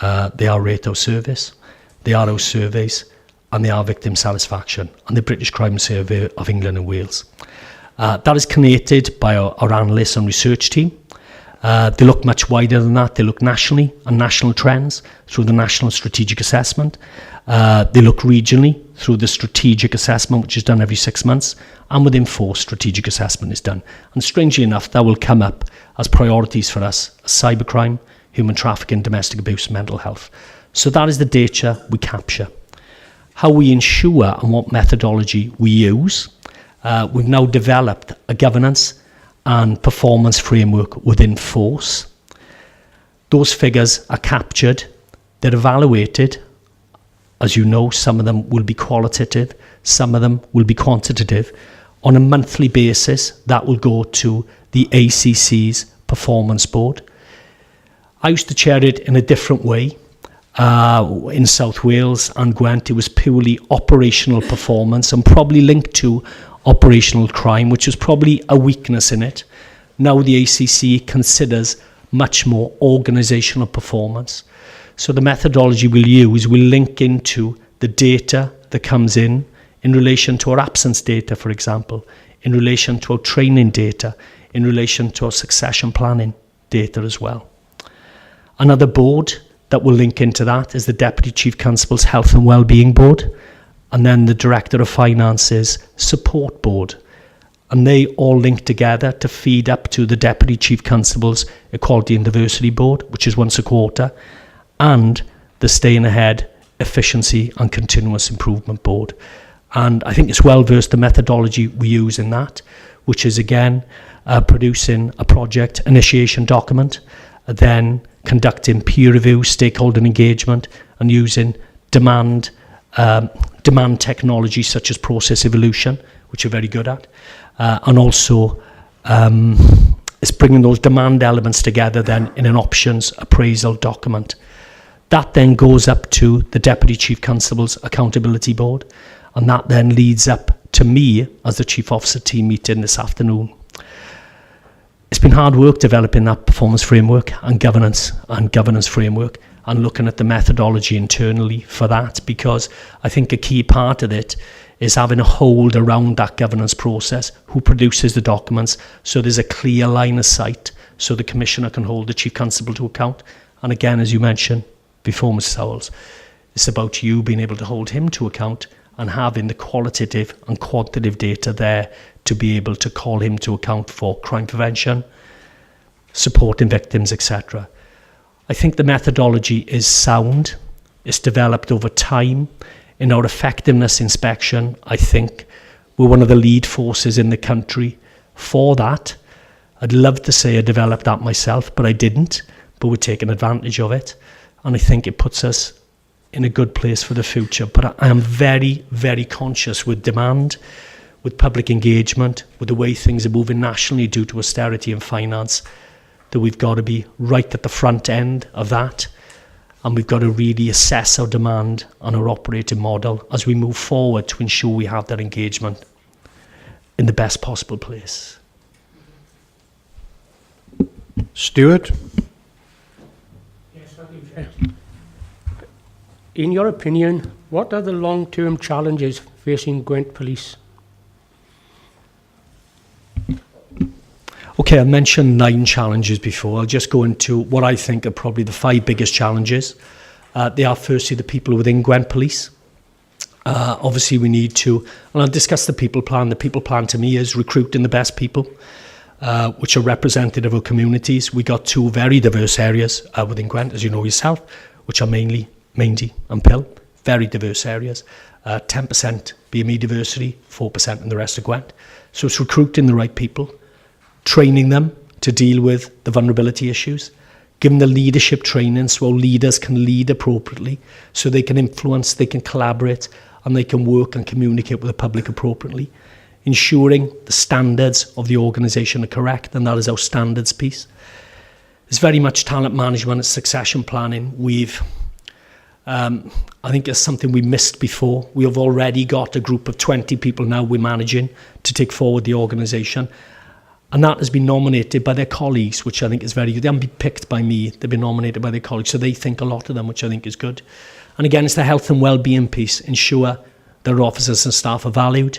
G: they are rate our service, they are our surveys, and they are victim satisfaction, and the British Crime Survey of England and Wales. That is collated by our analysts and research team. They look much wider than that. They look nationally and national trends through the National Strategic Assessment. They look regionally through the strategic assessment, which is done every 6 months, and within 4 strategic assessment is done. And strangely enough, that will come up as priorities for us: cybercrime, human trafficking, domestic abuse, mental health. So that is the data we capture. How we ensure and what methodology we use. We've now developed a governance and performance framework within Force. Those figures are captured, they're evaluated. As you know, some of them will be qualitative, some of them will be quantitative. On a monthly basis, that will go to the ACC's Performance Board. I used to chair it in a different way. In South Wales and Gwent, it was purely operational performance and probably linked to operational crime, which was probably a weakness in it. Now the ACC considers much more organisational performance. So the methodology we'll use will link into the data that comes in relation to our absence data, for example, in relation to our training data, in relation to our succession planning data as well. Another board that will link into that is the Deputy Chief Constable's Health and Wellbeing Board, and then the Director of Finance's Support Board. And they all link together to feed up to the Deputy Chief Constable's Equality and Diversity Board, which is once a quarter, and the Staying Ahead Efficiency and Continuous Improvement Board. And I think it's well versed the methodology we use in that, which is again producing a project initiation document, then conducting peer review, stakeholder engagement, and using demand technology such as process evolution, which we're very good at, and also it's bringing those demand elements together then in an options appraisal document. That then goes up to the Deputy Chief Constable's Accountability Board, and that then leads up to me as the Chief Officer team meeting this afternoon. It's been hard work developing that performance framework and governance framework, and looking at the methodology internally for that, because I think a key part of it is having a hold around that governance process, who produces the documents, so there's a clear line of sight, so the Commissioner can hold the Chief Constable to account. And again, as you mentioned before, Mrs. Howells, it's about you being able to hold him to account and having the qualitative and quantitative data there to be able to call him to account for crime prevention, supporting victims, etc. I think the methodology is sound. It's developed over time. In our effectiveness inspection, I think we're one of the lead forces in the country for that. I'd love to say I developed that myself, but I didn't. But we're taking advantage of it. And I think it puts us in a good place for the future. But I am very, very conscious with demand, with public engagement, with the way things are moving nationally due to austerity and finance, that we've got to be right at the front end of that. And we've got to really assess our demand and our operating model as we move forward to ensure we have that engagement in the best possible place.
D: Stuart?
J: Yes, thank you, Chair. In your opinion, what are the long-term challenges facing Gwent Police?
G: Okay, I mentioned 9 challenges before. I'll just go into what I think are probably the 5 biggest challenges. They are firstly the people within Gwent Police. Obviously we need to, and I'll discuss the people plan. The people plan to me is recruiting the best people, which are representative of communities. We got 2 very diverse areas within Gwent, as you know yourself, which are mainly Maindy and Pill, very diverse areas. 10% BME diversity, 4% in the rest of Gwent. So it's recruiting the right people, training them to deal with the vulnerability issues, giving the leadership training so our leaders can lead appropriately, so they can influence, they can collaborate, and they can work and communicate with the public appropriately, ensuring the standards of the organisation are correct, and that is our standards piece. It's very much talent management and succession planning. I think it's something we missed before. We have already got a group of 20 people now we're managing to take forward the organisation. And that has been nominated by their colleagues, which I think is very good. They haven't been picked by me, they've been nominated by their colleagues, so they think a lot of them, which I think is good. And again, it's the health and well-being piece, ensure that our officers and staff are valued,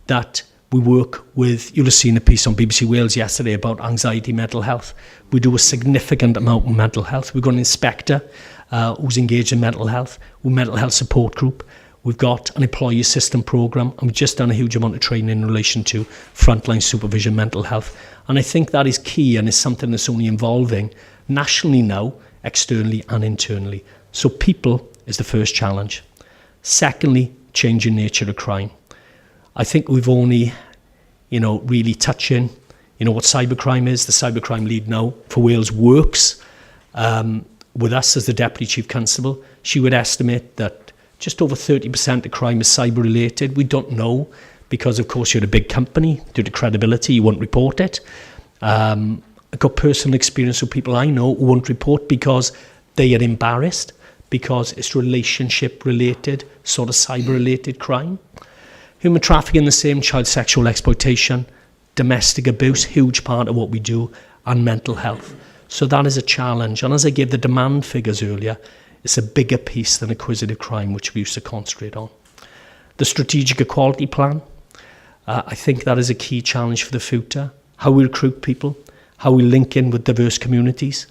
G: that we work with, you'll have seen a piece on BBC Wales yesterday about anxiety, mental health. We do a significant amount in mental health. We've got an inspector who's engaged in mental health, with mental health support group. We've got an employee assistance programme, and we've just done a huge amount of training in relation to frontline supervision mental health. And I think that is key, and is something that's only evolving nationally now, externally and internally. So people is the first challenge. Secondly, changing nature of crime. I think we've only, really touching, what cybercrime is. The cybercrime lead now for Wales works with us as the Deputy Chief Constable. She would estimate that just over 30% of crime is cyber-related. We don't know because, of course, you're a big company. Due to credibility, you won't report it. I've got personal experience with people I know who won't report because they are embarrassed, because it's relationship-related, sort of cyber-related crime. Human trafficking, the same, child sexual exploitation, domestic abuse, huge part of what we do, and mental health. So that is a challenge. And as I gave the demand figures earlier, it's a bigger piece than acquisitive crime, which we used to concentrate on. The strategic equality plan, I think that is a key challenge for the future. How we recruit people, how we link in with diverse communities,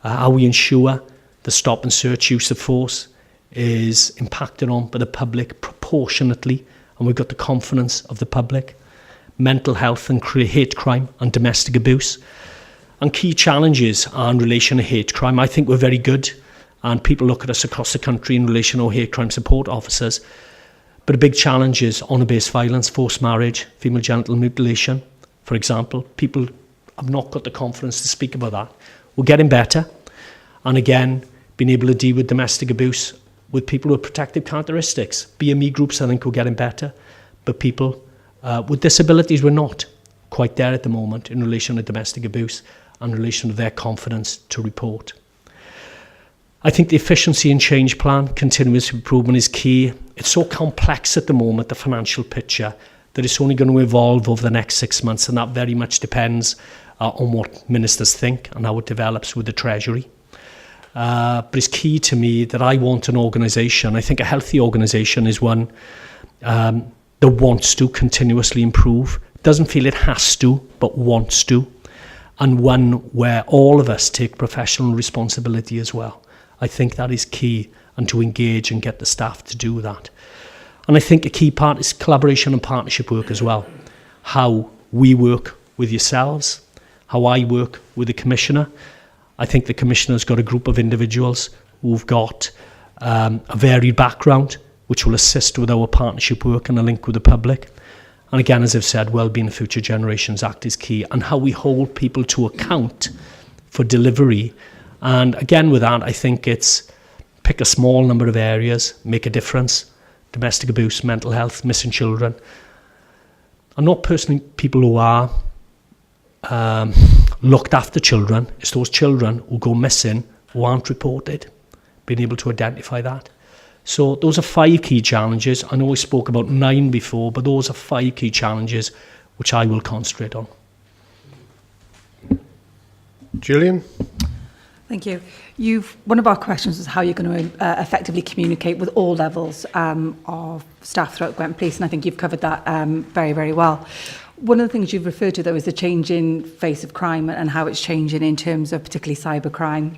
G: how we ensure the stop and search use of force is impacted on by the public proportionately, and we've got the confidence of the public. Mental health and hate crime and domestic abuse. And key challenges are in relation to hate crime. I think we're very good, and people look at us across the country in relation to hate crime support officers. But a big challenge is honour-based violence, forced marriage, female genital mutilation, for example. People have not got the confidence to speak about that. We're getting better. And again, being able to deal with domestic abuse with people with protective characteristics. BME groups, I think, are getting better. But people with disabilities, we're not quite there at the moment in relation to domestic abuse and in relation to their confidence to report. I think the efficiency and change plan, continuous improvement, is key. It's so complex at the moment, the financial picture, that it's only going to evolve over the next 6 months, and that very much depends on what ministers think and how it develops with the Treasury. But it's key to me that I want an organisation. I think a healthy organisation is one that wants to continuously improve, doesn't feel it has to, but wants to, and one where all of us take professional responsibility as well. I think that is key, and to engage and get the staff to do that. And I think a key part is collaboration and partnership work as well. How we work with yourselves, how I work with the Commissioner. I think the Commissioner's got a group of individuals who've got a varied background, which will assist with our partnership work and a link with the public. And again, as I've said, Wellbeing and Future Generations Act is key, and how we hold people to account for delivery. And again, with that, I think it's pick a small number of areas, make a difference. Domestic abuse, mental health, missing children. I'm not personally people who are looked after children. It's those children who go missing, who aren't reported, being able to identify that. So those are 5 key challenges. I know we spoke about 9 before, but those are 5 key challenges which I will concentrate on.
D: Gillian?
K: Thank you. One of our questions is how you're going to effectively communicate with all levels of staff throughout Gwent Police, and I think you've covered that very, very well. One of the things you've referred to, though, is the change in face of crime and how it's changing in terms of particularly cybercrime,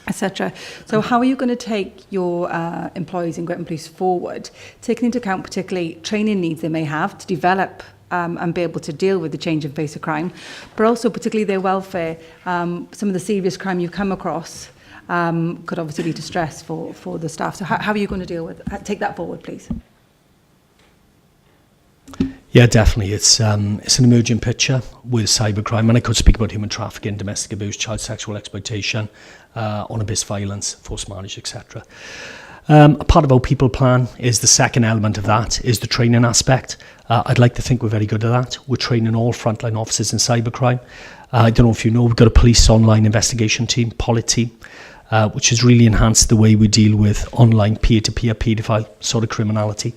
K: etc. So how are you going to take your employees in Gwent Police forward, taking into account particularly training needs they may have to develop and be able to deal with the change in face of crime, but also particularly their welfare? Some of the serious crime you've come across could obviously lead to stress for the staff. So how are you going to deal with take that forward, please?
G: Yeah, definitely. It's an emerging picture with cybercrime, and I could speak about human trafficking, domestic abuse, child sexual exploitation, honour-based violence, forced marriage, etc. A part of our people plan is the second element of that, is the training aspect. I'd like to think we're very good at that. We're training all frontline officers in cybercrime. I don't know if you know, we've got a police online investigation team, Polit team, which has really enhanced the way we deal with online peer-to-peer, paedophile sort of criminality.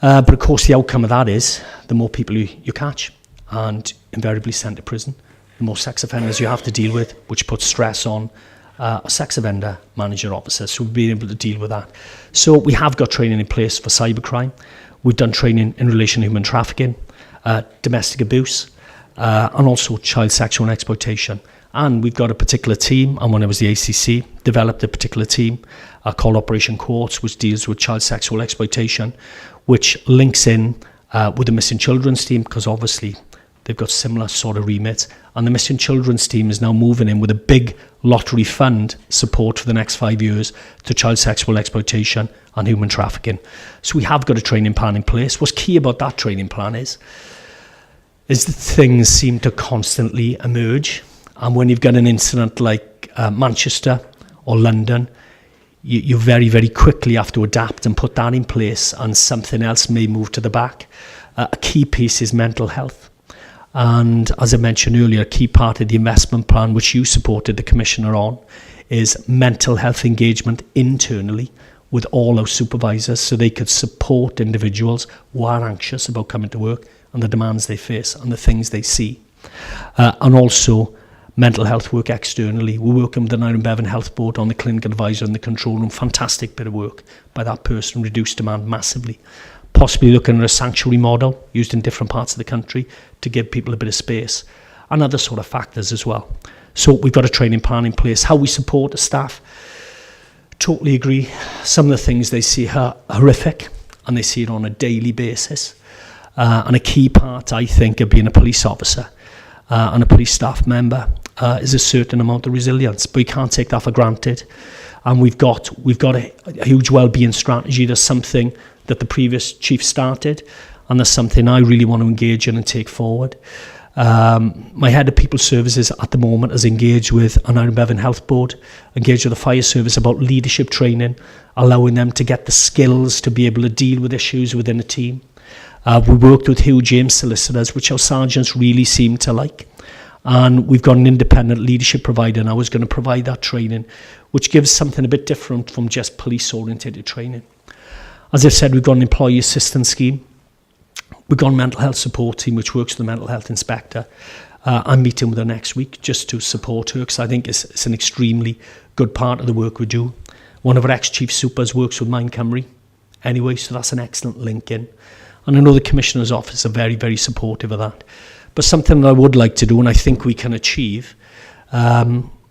G: But of course, the outcome of that is the more people you catch and invariably sent to prison. The more sex offenders you have to deal with, which puts stress on a sex offender manager officer, so we've been able to deal with that. So we have got training in place for cybercrime. We've done training in relation to human trafficking, domestic abuse, and also child sexual exploitation. And we've got a particular team, and when I was the ACC, developed a particular team called Operation Quartz, which deals with child sexual exploitation, which links in with the Missing Children's team, because obviously they've got similar sort of remits. And the Missing Children's team is now moving in with a big lottery fund support for the next 5 years to child sexual exploitation and human trafficking. So we have got a training plan in place. What's key about that training plan is that things seem to constantly emerge. And when you've got an incident like Manchester or London, you very, very quickly have to adapt and put that in place, and something else may move to the back. A key piece is mental health. And as I mentioned earlier, a key part of the investment plan, which you supported the Commissioner on, is mental health engagement internally with all our supervisors, so they could support individuals who are anxious about coming to work and the demands they face and the things they see. And also mental health work externally. We're working with the Nine and Bevan Health Board on the clinical advisor and the control room. Fantastic bit of work by that person, reduced demand massively. Possibly looking at a sanctuary model used in different parts of the country to give people a bit of space, and other sort of factors as well. So we've got a training plan in place. How we support the staff, totally agree. Some of the things they see are horrific, and they see it on a daily basis. And a key part, I think, of being a police officer and a police staff member is a certain amount of resilience, but we can't take that for granted. And we've got a huge wellbeing strategy. There's something that the previous chief started, and there's something I really want to engage in and take forward. My head of people services at the moment is engaged with an Nine and Bevan Health Board, engaged with the fire service about leadership training, allowing them to get the skills to be able to deal with issues within a team. We worked with Hugh James solicitors, which our sergeants really seem to like. And we've got an independent leadership provider, and I was going to provide that training, which gives something a bit different from just police-oriented training. As I said, we've got an employee assistance scheme. We've got a mental health support team, which works with the mental health inspector. I'm meeting with her next week just to support her, because I think it's an extremely good part of the work we do. One of our ex-chief supers works with Mind Cymru anyway, so that's an excellent link in. And I know the Commissioner's office are very, very supportive of that. But something that I would like to do, and I think we can achieve,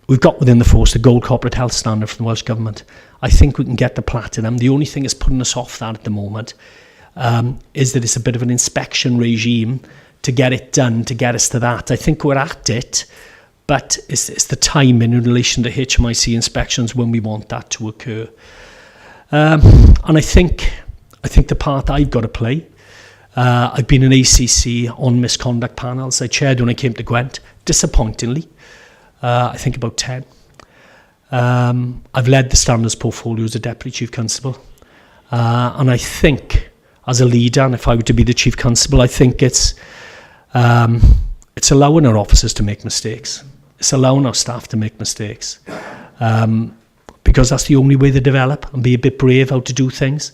G: we've got within the force the Gold Corporate Health Standard from the Welsh Government. I think we can get the platinum. The only thing that's putting us off that at the moment is that it's a bit of an inspection regime to get it done, to get us to that. I think we're at it, but it's the timing in relation to HMIC inspections when we want that to occur. And I think the part I've got to play, I've been an ACC on misconduct panels. I chaired when I came to Gwent, disappointingly, I think about 10. I've led the standards portfolio as a Deputy Chief Constable. And I think, as a leader, and if I were to be the Chief Constable, I think it's allowing our officers to make mistakes. It's allowing our staff to make mistakes. Because that's the only way they develop and be a bit brave how to do things.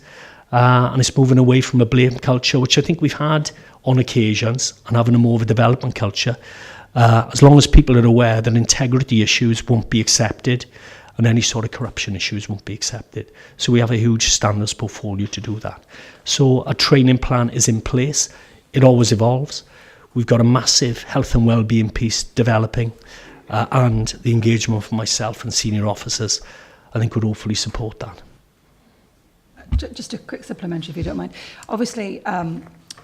G: And it's moving away from a blame culture, which I think we've had on occasions, and having a more of a development culture. As long as people are aware that integrity issues won't be accepted and any sort of corruption issues won't be accepted. So we have a huge standards portfolio to do that. So a training plan is in place. It always evolves. We've got a massive health and wellbeing piece developing, and the engagement from myself and senior officers, I think, would hopefully support that.
K: Just a quick supplementary, if you don't mind. Obviously,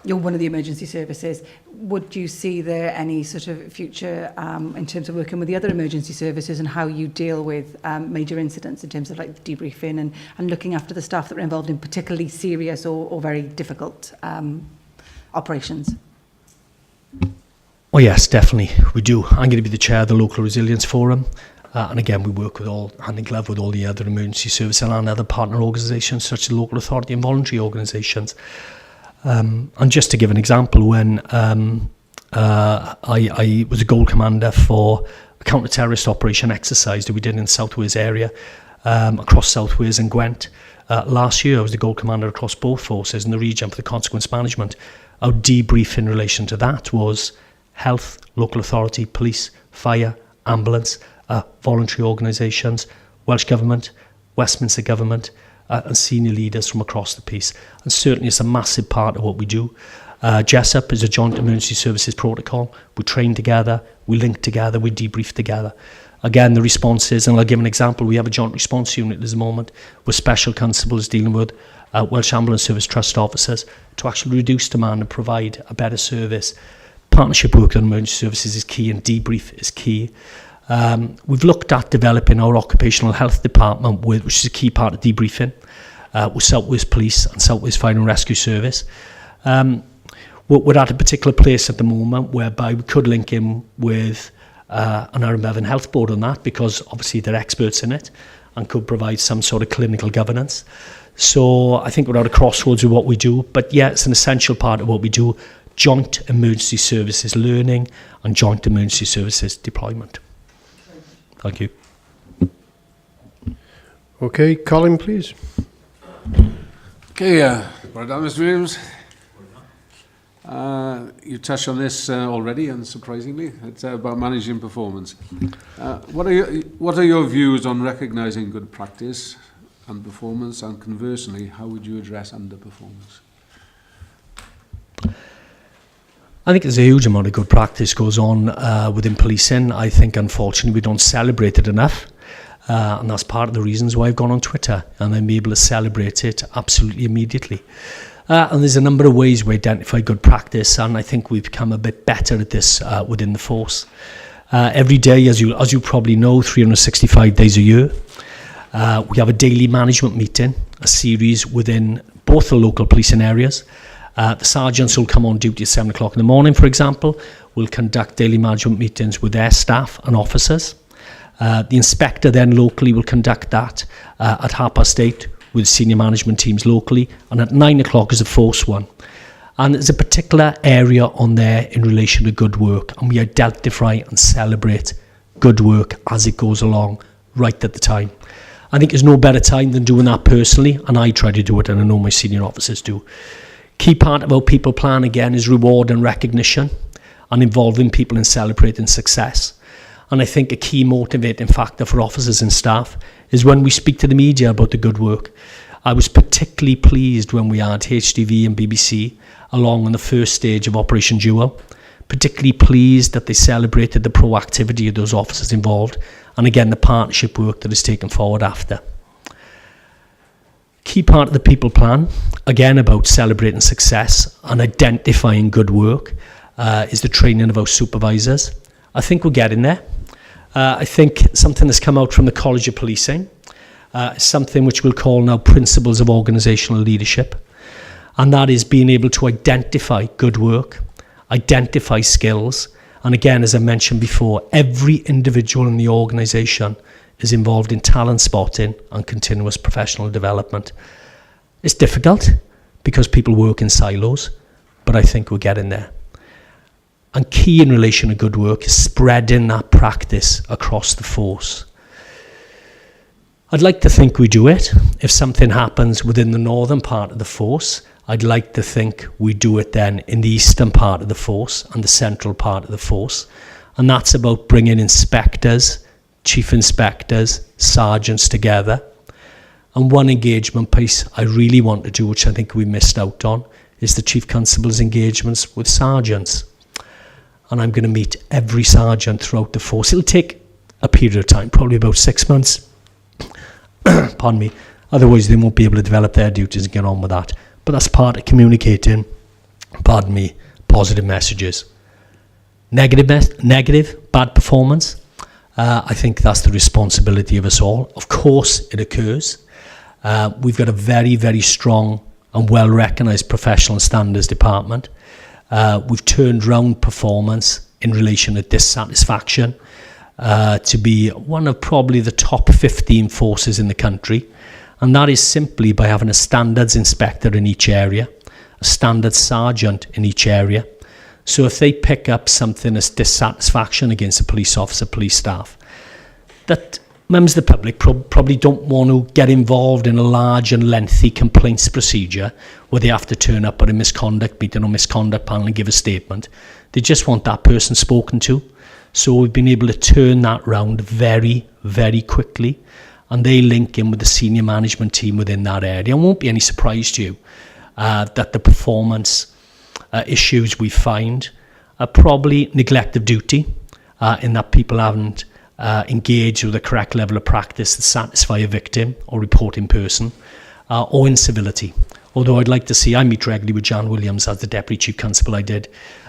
K: you're one of the emergency services. Would you see there any sort of future in terms of working with the other emergency services and how you deal with major incidents in terms of like debriefing and looking after the staff that are involved in particularly serious or very difficult operations?
G: Oh yes, definitely, we do. I'm going to be the chair of the Local Resilience Forum. And again, we work with hand in glove with all the other emergency services and other partner organisations such as local authority and voluntary organisations. And just to give an example, when I was a goal commander for a counter-terrorist operation exercise that we did in the South Wales area, across South Wales and Gwent, last year I was the goal commander across both forces in the region for the consequence management. Our debrief in relation to that was health, local authority, police, fire, ambulance, voluntary organisations, Welsh Government, Westminster Government, and senior leaders from across the piece. And certainly it's a massive part of what we do. JESUP is a Joint Emergency Services Protocol. We train together, we link together, we debrief together. Again, the responses, and I'll give an example, we have a joint response unit at the moment with special constables dealing with Welsh Ambulance Service Trust officers to actually reduce demand and provide a better service. Partnership work on emergency services is key, and debrief is key. We've looked at developing our occupational health department, which is a key part of debriefing, with South Wales Police and South Wales Fire and Rescue Service. We're at a particular place at the moment whereby we could link in with an Aaron Bevan Health Board on that, because obviously they're experts in it and could provide some sort of clinical governance. So I think we're at a crossroads with what we do, but yeah, it's an essential part of what we do: joint emergency services learning and joint emergency services deployment. Thank you.
D: Okay, Colin, please.
N: Okay, well done, Mr. Williams. You touched on this already, unsurprisingly. It's about managing performance. What are your views on recognising good practice and performance, and conversely, how would you address underperformance?
G: I think there's a huge amount of good practice goes on within policing. I think, unfortunately, we don't celebrate it enough. And that's part of the reasons why I've gone on Twitter, and I'm able to celebrate it absolutely immediately. And there's a number of ways we identify good practice, and I think we've become a bit better at this within the force. Every day, as you probably know, 365 days a year, we have a daily management meeting, a series within both the local policing areas. The sergeants will come on duty at 7 o'clock in the morning, for example. We'll conduct daily management meetings with their staff and officers. The inspector then locally will conduct that at 8:30 with senior management teams locally, and at 9 o'clock is a force one. And there's a particular area on there in relation to good work, and we identify and celebrate good work as it goes along right at the time. I think there's no better time than doing that personally, and I try to do it, and I know my senior officers do. Key part of our people plan, again, is reward and recognition and involving people in celebrating success. And I think a key motivating factor for officers and staff is when we speak to the media about the good work. I was particularly pleased when we had HTV and BBC along on the first stage of Operation Duo. Particularly pleased that they celebrated the proactivity of those officers involved, and again the partnership work that is taken forward after. Key part of the people plan, again about celebrating success and identifying good work, is the training of our supervisors. I think we're getting there. I think something that's come out from the College of Policing is something which we'll call now Principles of Organisational Leadership, and that is being able to identify good work, identify skills, and again, as I mentioned before, every individual in the organisation is involved in talent spotting and continuous professional development. It's difficult because people work in silos, but I think we're getting there. And key in relation to good work is spreading that practice across the force. I'd like to think we do it. If something happens within the northern part of the force, I'd like to think we do it then in the eastern part of the force and the central part of the force. And that's about bringing inspectors, chief inspectors, sergeants together. And one engagement piece I really want to do, which I think we missed out on, is the chief constable's engagements with sergeants. And I'm going to meet every sergeant throughout the force. It'll take a period of time, probably about 6 months. Pardon me. Otherwise, they won't be able to develop their duties and get on with that. But that's part of communicating, pardon me, positive messages. Negative, bad performance, I think that's the responsibility of us all. Of course, it occurs. We've got a very, very strong and well-recognised professional standards department. We've turned round performance in relation to dissatisfaction to be one of probably the top 15 forces in the country, and that is simply by having a standards inspector in each area, a standards sergeant in each area. So if they pick up something as dissatisfaction against a police officer, police staff, that members of the public probably don't want to get involved in a large and lengthy complaints procedure where they have to turn up at a misconduct meeting or misconduct panel and give a statement. They just want that person spoken to. So we've been able to turn that round very, very quickly, and they link in with the senior management team within that area. It won't be any surprise to you that the performance issues we find are probably neglect of duty, in that people haven't engaged with the correct level of practice to satisfy a victim or report in person, or incivility. Although I'd like to see, I meet regularly with Jan Williams as the Deputy Chief Constable I did,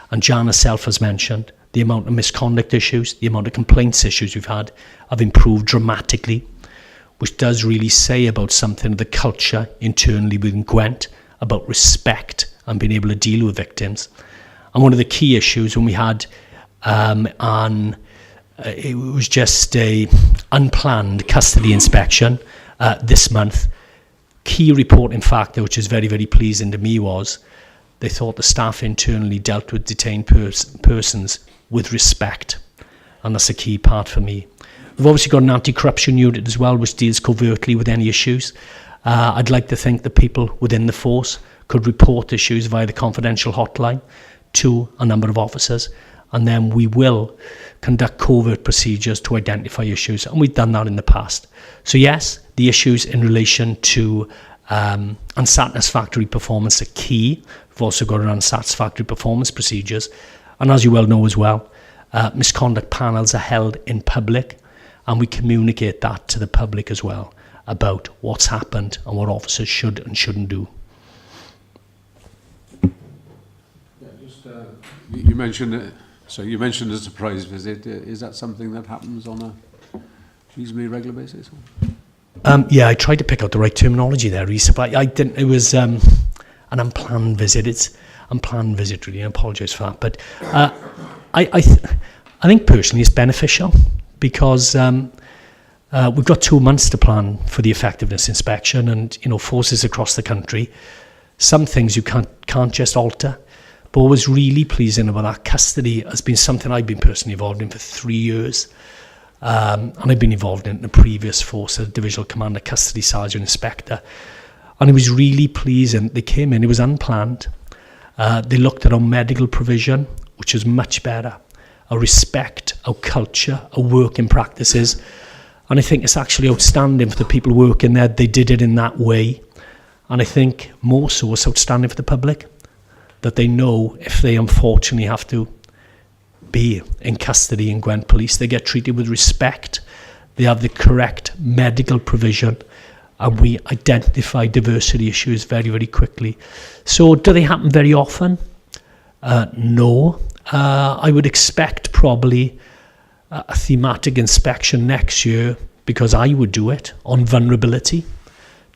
G: and Jan herself has mentioned the amount of misconduct issues, the amount of complaints issues we've had have improved dramatically, which does really say about something of the culture internally within Gwent, about respect and being able to deal with victims. And one of the key issues when we had it was just a unplanned custody inspection this month. Key reporting factor, which is very, very pleasing to me, was they thought the staff internally dealt with detained persons with respect. And that's a key part for me. We've obviously got an anti-corruption unit as well, which deals covertly with any issues. I'd like to think that people within the force could report issues via the confidential hotline to a number of officers, and then we will conduct covert procedures to identify issues, and we've done that in the past. So yes, the issues in relation to unsatisfactory performance are key. We've also got an unsatisfactory performance procedures, and as you well know as well, misconduct panels are held in public, and we communicate that to the public as well about what's happened and what officers should and shouldn't do.
N: You mentioned you mentioned a surprise visit. Is that something that happens on a reasonably regular basis?
G: Yeah, I tried to pick out the right terminology there, Rhys, but I didn't. It was an unplanned visit. It's unplanned visit, really. I apologise for that, but I think personally it's beneficial because we've got 2 months to plan for the effectiveness inspection, and forces across the country. Some things you can't just alter. But what was really pleasing about that custody has been something I've been personally involved in for 3 years. And I've been involved in the previous force, as Divisional Commander, Custody Sergeant, Inspector. And it was really pleasing. They came in, it was unplanned. They looked at our medical provision, which was much better. Our respect, our culture, our working practices. And I think it's actually outstanding for the people working there. They did it in that way. And I think more so it's outstanding for the public, that they know if they unfortunately have to be in custody in Gwent Police, they get treated with respect, they have the correct medical provision, and we identify diversity issues very, very quickly. So do they happen very often? No. I would expect probably a thematic inspection next year, because I would do it, on vulnerability,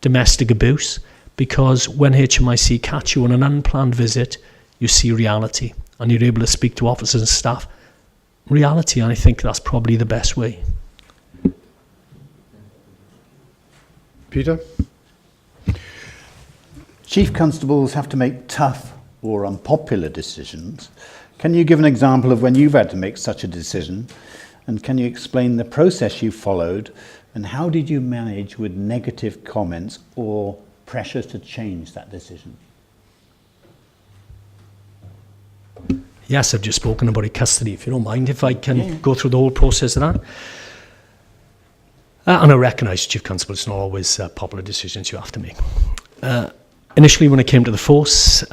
G: domestic abuse, because when HMIC catch you on an unplanned visit, you see reality, and you're able to speak to officers and staff reality, and I think that's probably the best way.
D: Peter?
L: Chief constables have to make tough or unpopular decisions. Can you give an example of when you've had to make such a decision? And can you explain the process you followed, and how did you manage with negative comments or pressures to change that decision?
G: Yes, I've just spoken about custody. If you don't mind, if I can go through the whole process of that. And I recognise, Chief Constable, it's not always popular decisions you have to make. Initially, when I came to the force,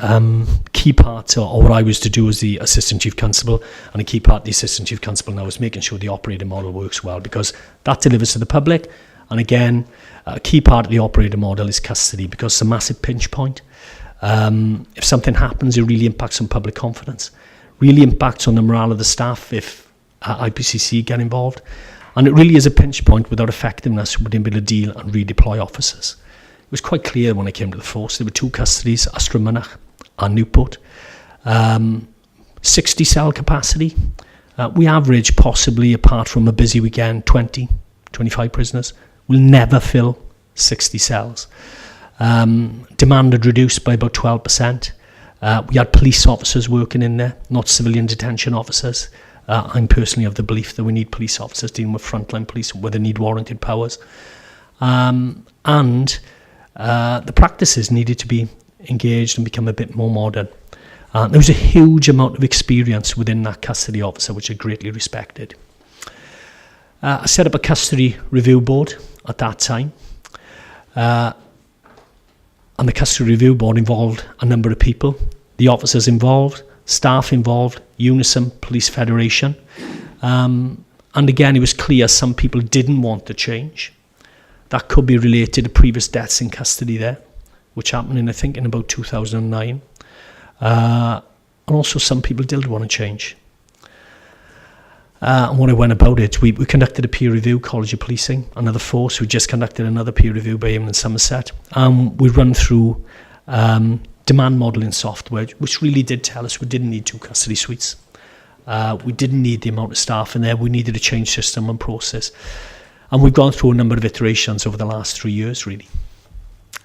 G: key part of what I was to do as the Assistant Chief Constable, and a key part of the Assistant Chief Constable now is making sure the operating model works well, because that delivers to the public. And again, a key part of the operating model is custody, because it's a massive pinch point. If something happens, it really impacts on public confidence, really impacts on the morale of the staff if IPCC get involved. And it really is a pinch point without effectiveness within able to deal and redeploy officers. It was quite clear when I came to the force. There were 2 custodies, Astramunach and Newport. 60 cell capacity. We average possibly, apart from a busy weekend, 20, 25 prisoners. We'll never fill 60 cells. Demand had reduced by about 12%. We had police officers working in there, not civilian detention officers. I'm personally of the belief that we need police officers dealing with frontline police where they need warranted powers. And the practices needed to be engaged and become a bit more modern. There was a huge amount of experience within that custody officer, which I greatly respected. I set up a custody review board at that time. And the custody review board involved a number of people, the officers involved, staff involved, Unison, Police Federation. And again, it was clear some people didn't want to change. That could be related to previous deaths in custody there, which happened in, I think, in about 2009. And also some people did want to change. And when I went about it, we conducted a peer review, College of Policing, another force. We just conducted another peer review by him in Somerset. We run through demand modelling software, which really did tell us we didn't need 2 custody suites. We didn't need the amount of staff in there. We needed a change system and process. And we've gone through a number of iterations over the last 3 years, really.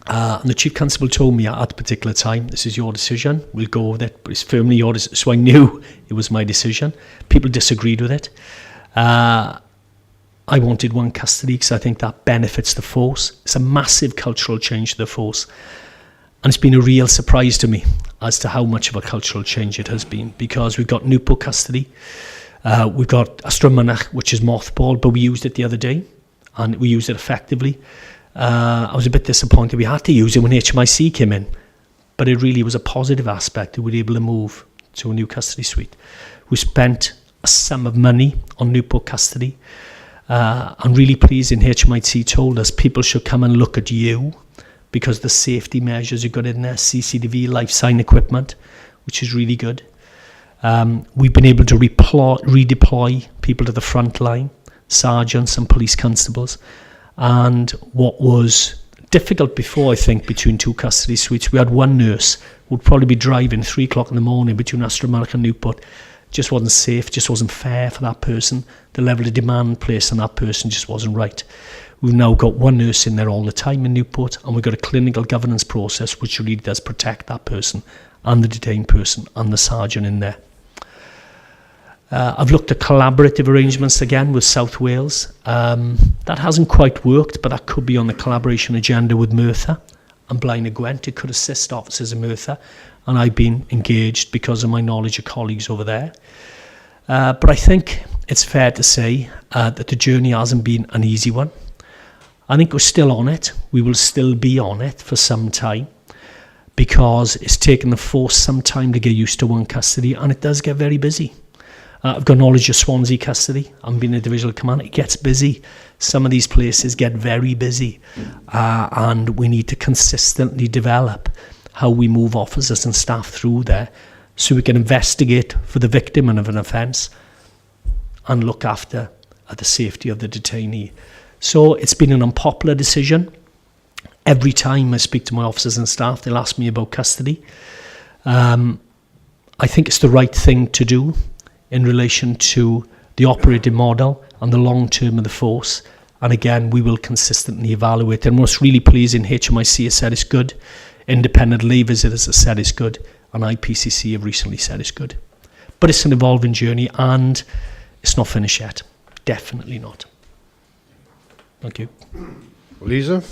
G: And the Chief Constable told me at a particular time, this is your decision, we'll go with it, but it's firmly your decision. So I knew it was my decision. People disagreed with it. I wanted 1 custody because I think that benefits the force. It's a massive cultural change to the force. And it's been a real surprise to me as to how much of a cultural change it has been, because we've got Newport custody, we've got Astramanach, which is mothballed, but we used it the other day, and we used it effectively. I was a bit disappointed we had to use it when HMIC came in, but it really was a positive aspect that we were able to move to a new custody suite. We spent a sum of money on Newport custody. I'm really pleased in HMIC told us people should come and look at you because the safety measures you got in there, CCTV, life sign equipment, which is really good. We've been able to redeploy people to the front line, sergeants and police constables. And what was difficult before, I think, between 2 custody suites, we had 1 nurse who would probably be driving 3 o'clock in the morning between Astramanach and Newport. Just wasn't safe, just wasn't fair for that person. The level of demand placed on that person just wasn't right. We've now got 1 nurse in there all the time in Newport, and we've got a clinical governance process which really does protect that person and the detained person and the sergeant in there. I've looked at collaborative arrangements again with South Wales. That hasn't quite worked, but that could be on the collaboration agenda with Merthyr and Blaenau Gwent. It could assist officers in Merthyr, and I've been engaged because of my knowledge of colleagues over there. But I think it's fair to say that the journey hasn't been an easy one. I think we're still on it. We will still be on it for some time because it's taken the force some time to get used to 1 custody, and it does get very busy. I've got knowledge of Swansea custody. I'm being a divisional commander. It gets busy. Some of these places get very busy. And we need to consistently develop how we move officers and staff through there so we can investigate for the victim of an offence and look after the safety of the detainee. So it's been an unpopular decision. Every time I speak to my officers and staff, they'll ask me about custody. I think it's the right thing to do in relation to the operating model and the long term of the force. And again, we will consistently evaluate. And what's really pleasing, HMIC has said it's good, independent lay visitors have said it's good, and IPCC have recently said it's good. But it's an evolving journey and it's not finished yet. Definitely not. Thank you.
D: Lisa?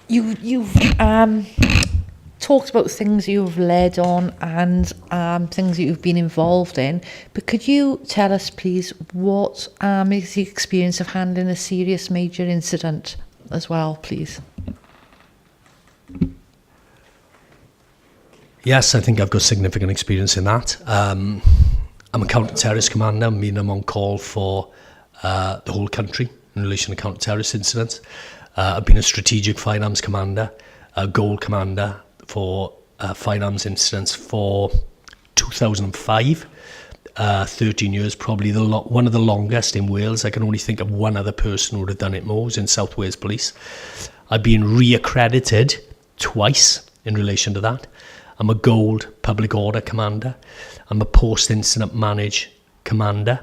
B: You've talked about things you've led on and things that you've been involved in, but could you tell us, please, what is the experience of handling a serious major incident as well, please?
G: Yes, I think I've got significant experience in that. I'm a counter-terrorist commander. I'm on call for the whole country in relation to counter-terrorist incidents. I've been a strategic finance commander, a goal commander for finance incidents for 2005. 13 years, probably one of the longest in Wales. I can only think of 1 other person who would have done it more, was in South Wales Police. I've been re-accredited twice in relation to that. I'm a gold public order commander. I'm a post-incident manage commander.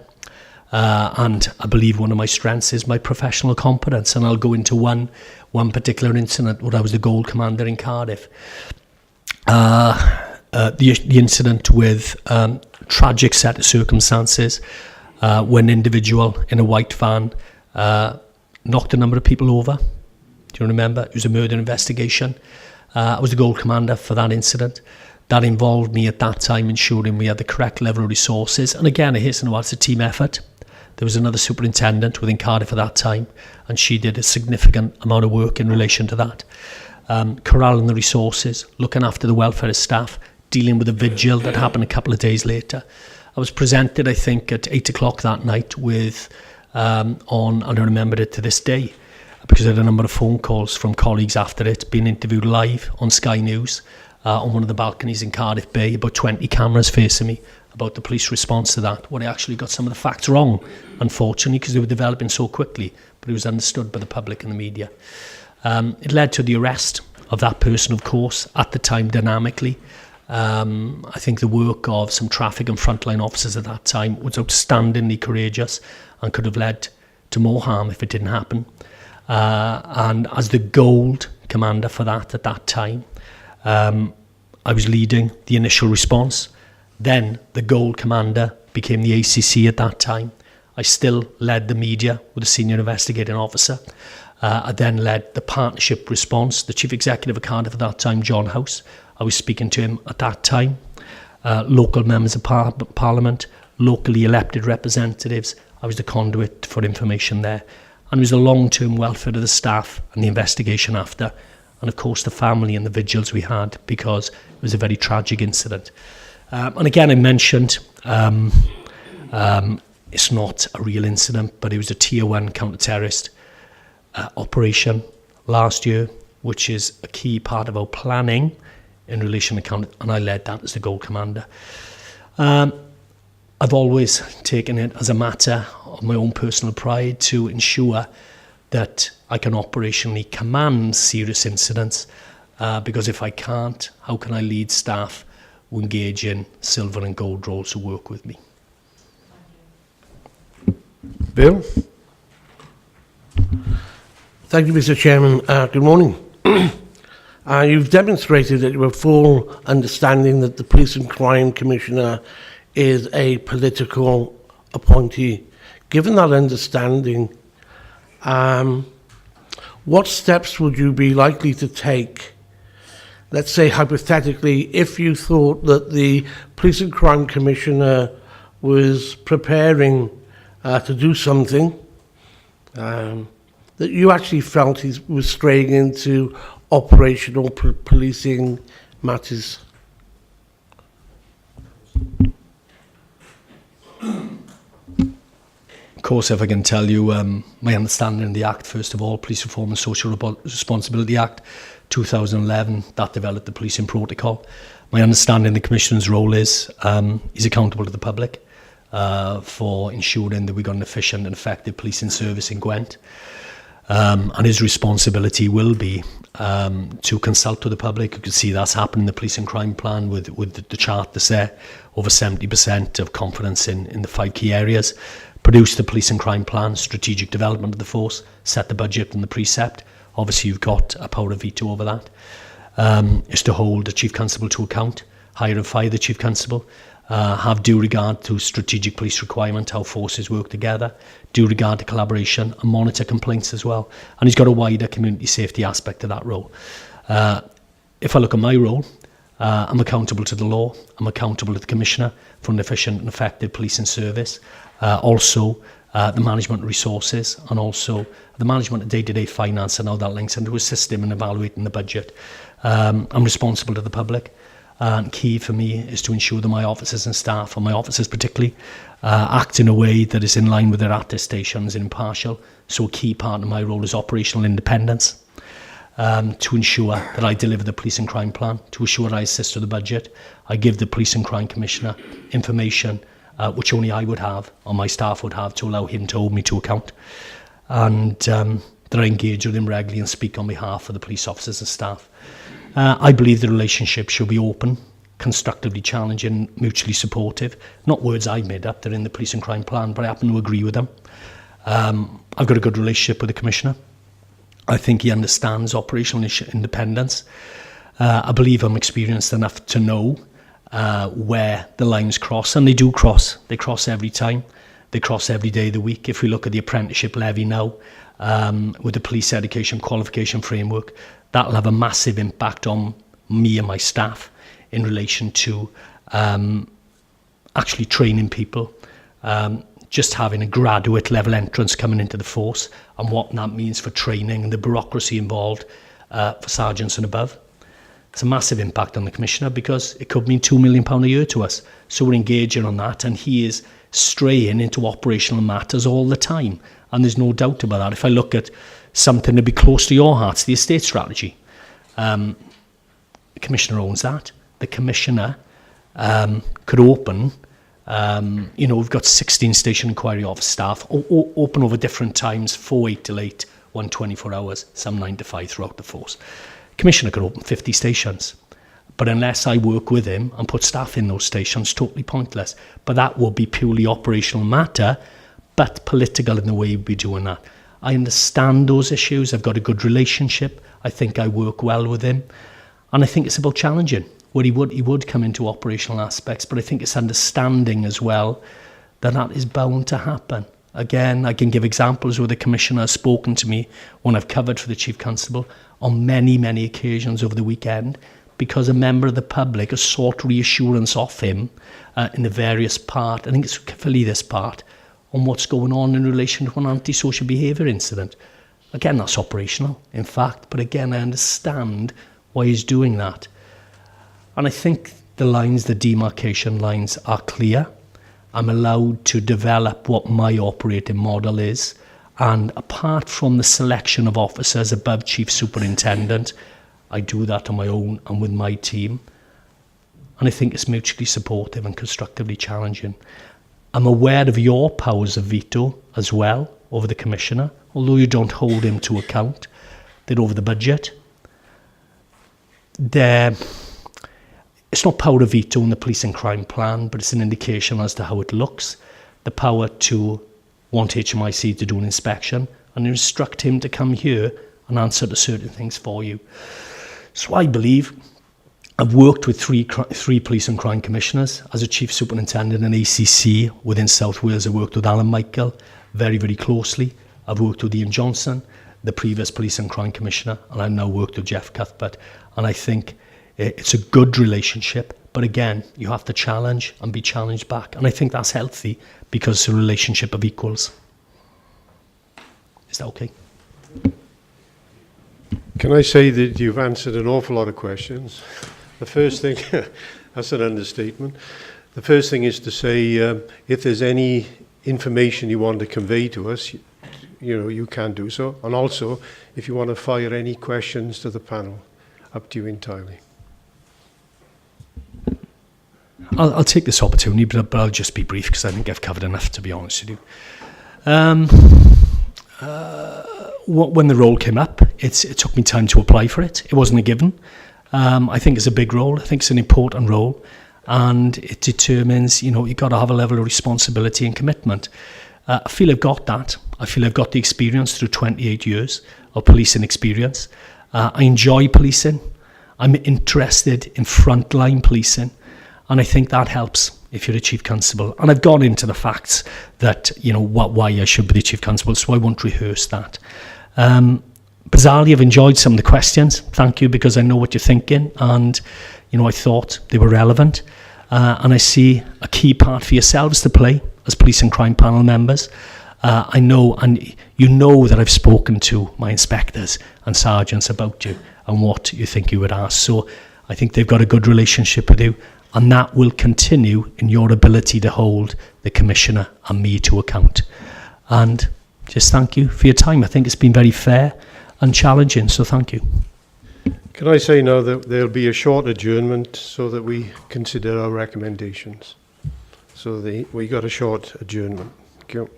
G: And I believe one of my strengths is my professional competence. And I'll go into one particular incident where I was the gold commander in Cardiff. The incident with tragic set of circumstances when an individual in a white van knocked a number of people over. Do you remember? It was a murder investigation. I was the Gold Commander for that incident. That involved me at that time ensuring we had the correct level of resources. And again, I hasten to add, it's a team effort. There was another superintendent within Cardiff at that time, and she did a significant amount of work in relation to that. Corralling the resources, looking after the welfare of staff, dealing with a vigil that happened a couple of days later. I was presented, I think, at 8 o'clock that night with, and I remember it to this day, because I had a number of phone calls from colleagues after it, being interviewed live on Sky News on one of the balconies in Cardiff Bay, about 20 cameras facing me, about the police response to that, where I actually got some of the facts wrong, unfortunately, because they were developing so quickly, but it was understood by the public and the media. It led to the arrest of that person, of course, at the time dynamically. I think the work of some traffic and frontline officers at that time was outstandingly courageous and could have led to more harm if it didn't happen. And as the Gold Commander for that at that time, I was leading the initial response. Then the Gold Commander became the ACC at that time. I still led the media with a senior investigating officer. I then led the partnership response. The Chief Executive of Cardiff at that time, John House, I was speaking to him at that time. Local members of Parliament, locally elected representatives. I was the conduit for information there. And it was the long-term welfare of the staff and the investigation after. And of course the family and the vigils we had, because it was a very tragic incident. And again, I mentioned it's not a real incident, but it was a Tier 1 counter-terrorist operation last year, which is a key part of our planning in relation to and I led that as the Gold Commander. I've always taken it as a matter of my own personal pride to ensure that I can operationally command serious incidents, because if I can't, how can I lead staff who engage in silver and gold roles who work with me?
S: Bill? Thank you, Mr. Chairman. Good morning. You've demonstrated that you have full understanding that the Police and Crime Commissioner is a political appointee. Given that understanding, what steps would you be likely to take, let's say hypothetically, if you thought that the Police and Crime Commissioner was preparing to do something that you actually felt he was straying into operational policing matters?
G: Of course, if I can tell you my understanding of the Act, first of all, Police Reform and Social Responsibility Act 2011, that developed the policing protocol. My understanding of the Commissioner's role is he's accountable to the public for ensuring that we've got an efficient and effective policing service in Gwent. And his responsibility will be to consult with the public. You can see that's happened in the Police and Crime Plan with the chart that's there. Over 70% of confidence in the 5 key areas. Produce the Police and Crime Plan, strategic development of the force, set the budget and the precept. Obviously you've got a power of veto over that. Is to hold the Chief Constable to account, hire and fire the Chief Constable, have due regard to strategic police requirement, how forces work together, due regard to collaboration and monitor complaints as well. And he's got a wider community safety aspect to that role. If I look at my role, I'm accountable to the law, I'm accountable to the Commissioner for an efficient and effective policing service, also the management resources and also the management of day-to-day finance and how that links into a system and evaluating the budget. I'm responsible to the public. And key for me is to ensure that my officers and staff, and my officers particularly, act in a way that is in line with their attestations and impartial. So a key part of my role is operational independence, to ensure that I deliver the Police and Crime Plan, to ensure I assist with the budget. I give the Police and Crime Commissioner information which only I would have, or my staff would have, to allow him to hold me to account. And that I engage with him regularly and speak on behalf of the police officers and staff. I believe the relationship should be open, constructively challenging, mutually supportive. Not words I made up, they're in the Police and Crime Plan, but I happen to agree with them. I've got a good relationship with the Commissioner. I think he understands operational independence. I believe I'm experienced enough to know where the lines cross, and they do cross. They cross every time. They cross every day of the week. If we look at the apprenticeship levy now, with the police education qualification framework, that'll have a massive impact on me and my staff in relation to actually training people, just having a graduate level entrance coming into the force and what that means for training and the bureaucracy involved for sergeants and above. It's a massive impact on the Commissioner because it could mean £2 million a year to us. So we're engaging on that, and he is straying into operational matters all the time. And there's no doubt about that. If I look at something to be close to your hearts, the estate strategy, the Commissioner owns that. The Commissioner could open, we've got 16 station inquiry office staff, open over different times, 4, 8 till 8, 124 hours, some 9 to 5 throughout the force. Commissioner could open 50 stations, but unless I work with him and put staff in those stations, totally pointless. But that will be purely operational matter, but political in the way we'll be doing that. I understand those issues. I've got a good relationship. I think I work well with him. And I think it's about challenging, where he would come into operational aspects, but I think it's understanding as well that that is bound to happen. Again, I can give examples where the Commissioner has spoken to me when I've covered for the Chief Constable on many, many occasions over the weekend, because a member of the public has sought reassurance off him in the various part, I think it's particularly this part, on what's going on in relation to an antisocial behaviour incident. Again, that's operational, in fact, but again, I understand why he's doing that. And I think the demarcation lines are clear. I'm allowed to develop what my operating model is. And apart from the selection of officers above Chief Superintendent, I do that on my own and with my team. And I think it's mutually supportive and constructively challenging. I'm aware of your powers of veto as well over the Commissioner, although you don't hold him to account. They're over the budget. It's not power of veto in the police and crime plan, but it's an indication as to how it looks. The power to want HMIC to do an inspection and instruct him to come here and answer to certain things for you. So I believe I've worked with three police and crime commissioners. As a chief superintendent in ACC within South Wales, I worked with Alan Michael very, very closely. I've worked with Ian Johnson, the previous police and crime commissioner, and I've now worked with Jeff Cuthbert. And I think it's a good relationship, but again, you have to challenge and be challenged back. And I think that's healthy because it's a relationship of equals. Is that okay?
D: Can I say that you've answered an awful lot of questions? The first thing, that's an understatement. The first thing is to say, if there's any information you want to convey to us, you can do so. And also, if you want to fire any questions to the panel, up to you entirely.
G: I'll take this opportunity, but I'll just be brief because I think I've covered enough, to be honest with you. When the role came up, it took me time to apply for it. It wasn't a given. I think it's a big role. I think it's an important role, and it determines, you've got to have a level of responsibility and commitment. I feel I've got that. I feel I've got the experience through 28 years of policing experience. I enjoy policing. I'm interested in frontline policing, and I think that helps if you're a chief constable. And I've gone into the facts that, why I should be the chief constable, so I won't rehearse that. Bizarrely, I've enjoyed some of the questions. Thank you, because I know what you're thinking, and I thought they were relevant. And I see a key part for yourselves to play as police and crime panel members. I know, and you know that I've spoken to my inspectors and sergeants about you and what you think you would ask. So I think they've got a good relationship with you, and that will continue in your ability to hold the Commissioner and me to account. And just thank you for your time. I think it's been very fair and challenging, so thank you.
D: Can I say now that there'll be a short adjournment so that we consider our recommendations? So we got a short adjournment. Thank you.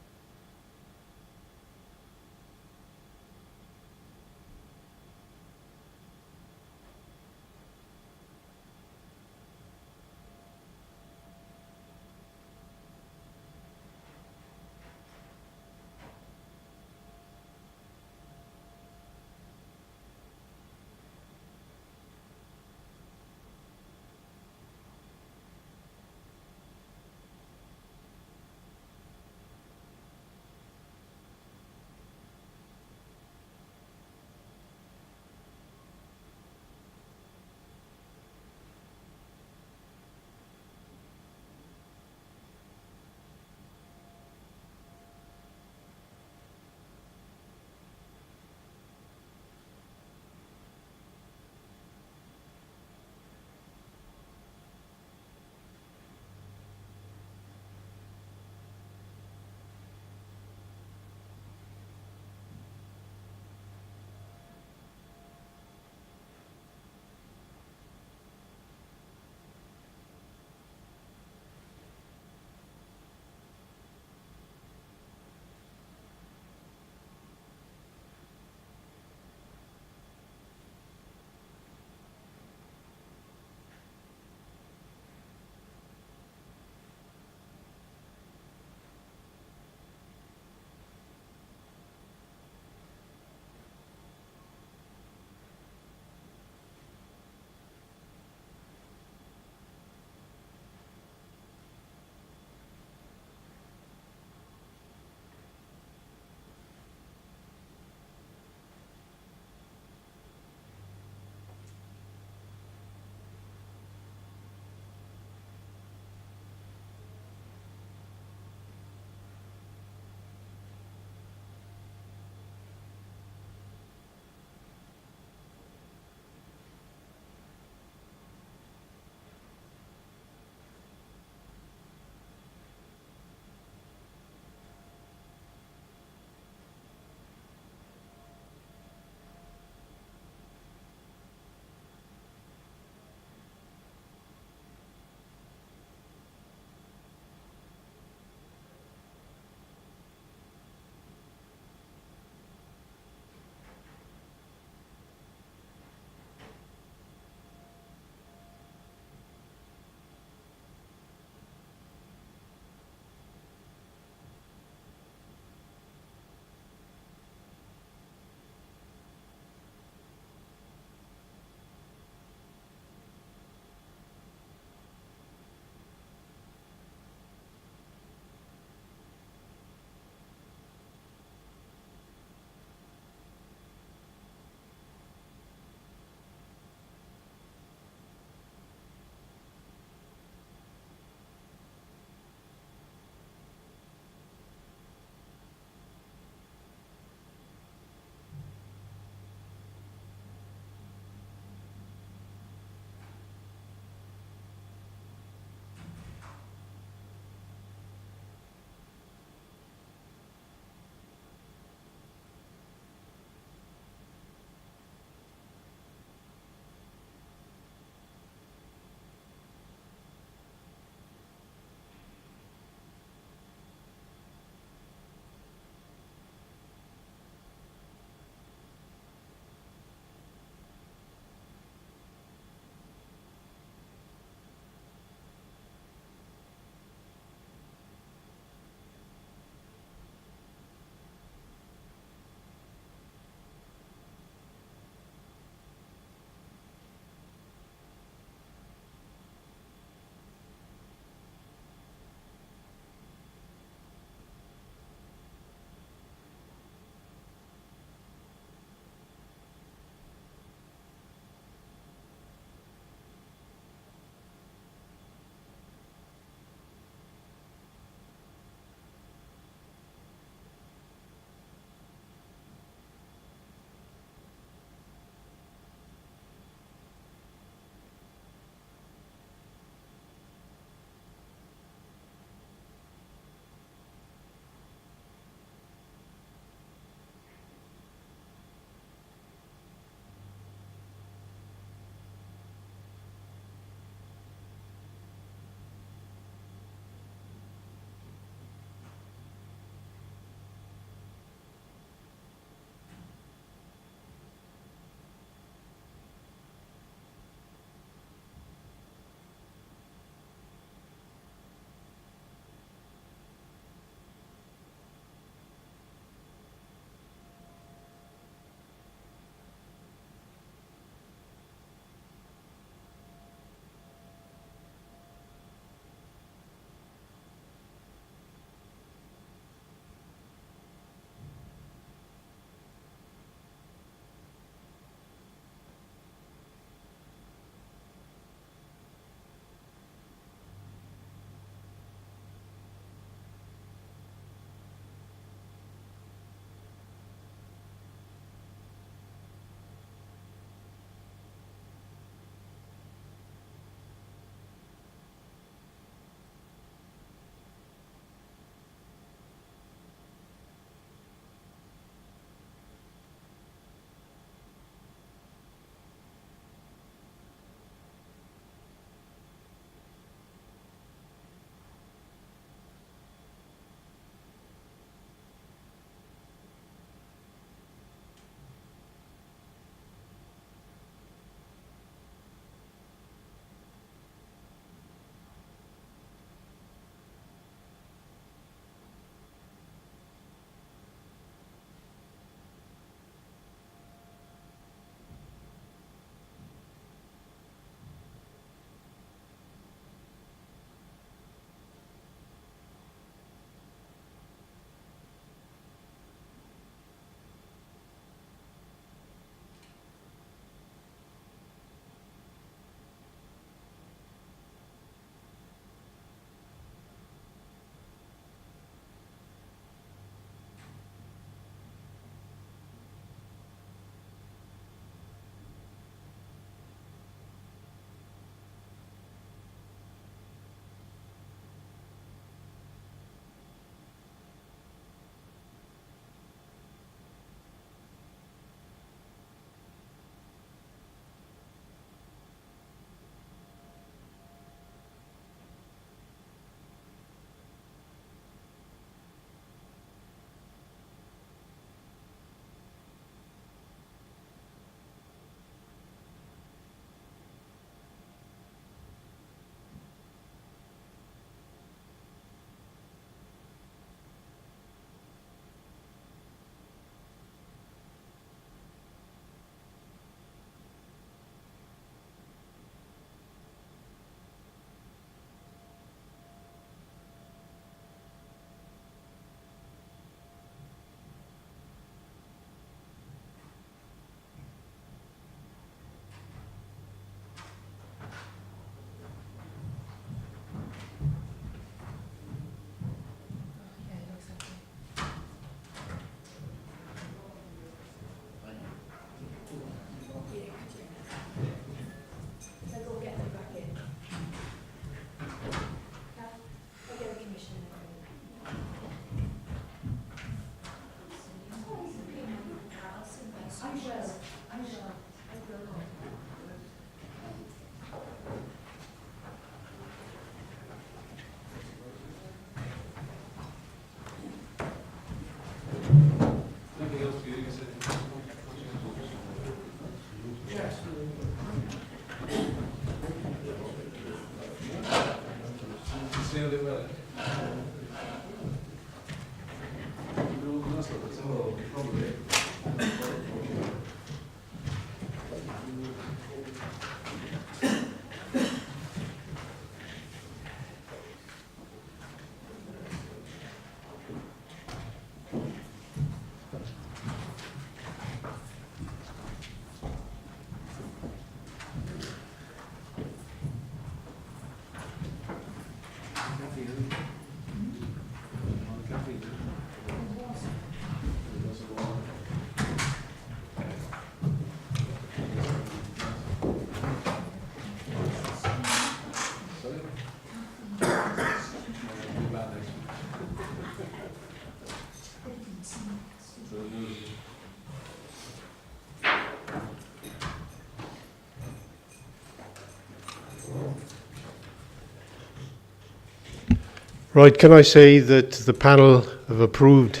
D: Right, can I say that the panel have approved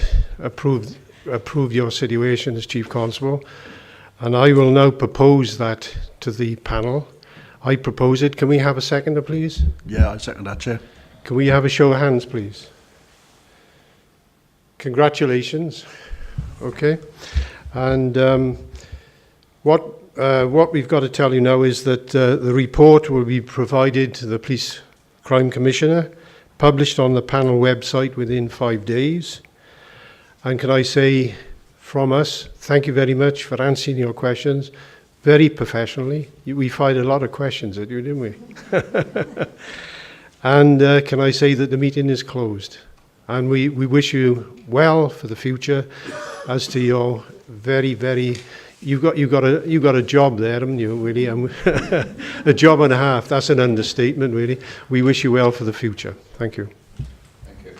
D: your situation as Chief Constable, and I will now propose that to the panel. I propose it. Can we have a seconder, please?
I: Yeah, I second that, Chair.
D: Can we have a show of hands, please? Congratulations. Okay. And what we've got to tell you now is that the report will be provided to the Police Crime Commissioner, published on the panel website within 5 days. And can I say from us, thank you very much for answering your questions very professionally. We fired a lot of questions at you, didn't we? And can I say that the meeting is closed. And we wish you well for the future as to your very, you've got a job there, haven't you, really? A job and a half. That's an understatement, really. We wish you well for the future. Thank you.
E: Thank you.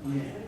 C: Yeah.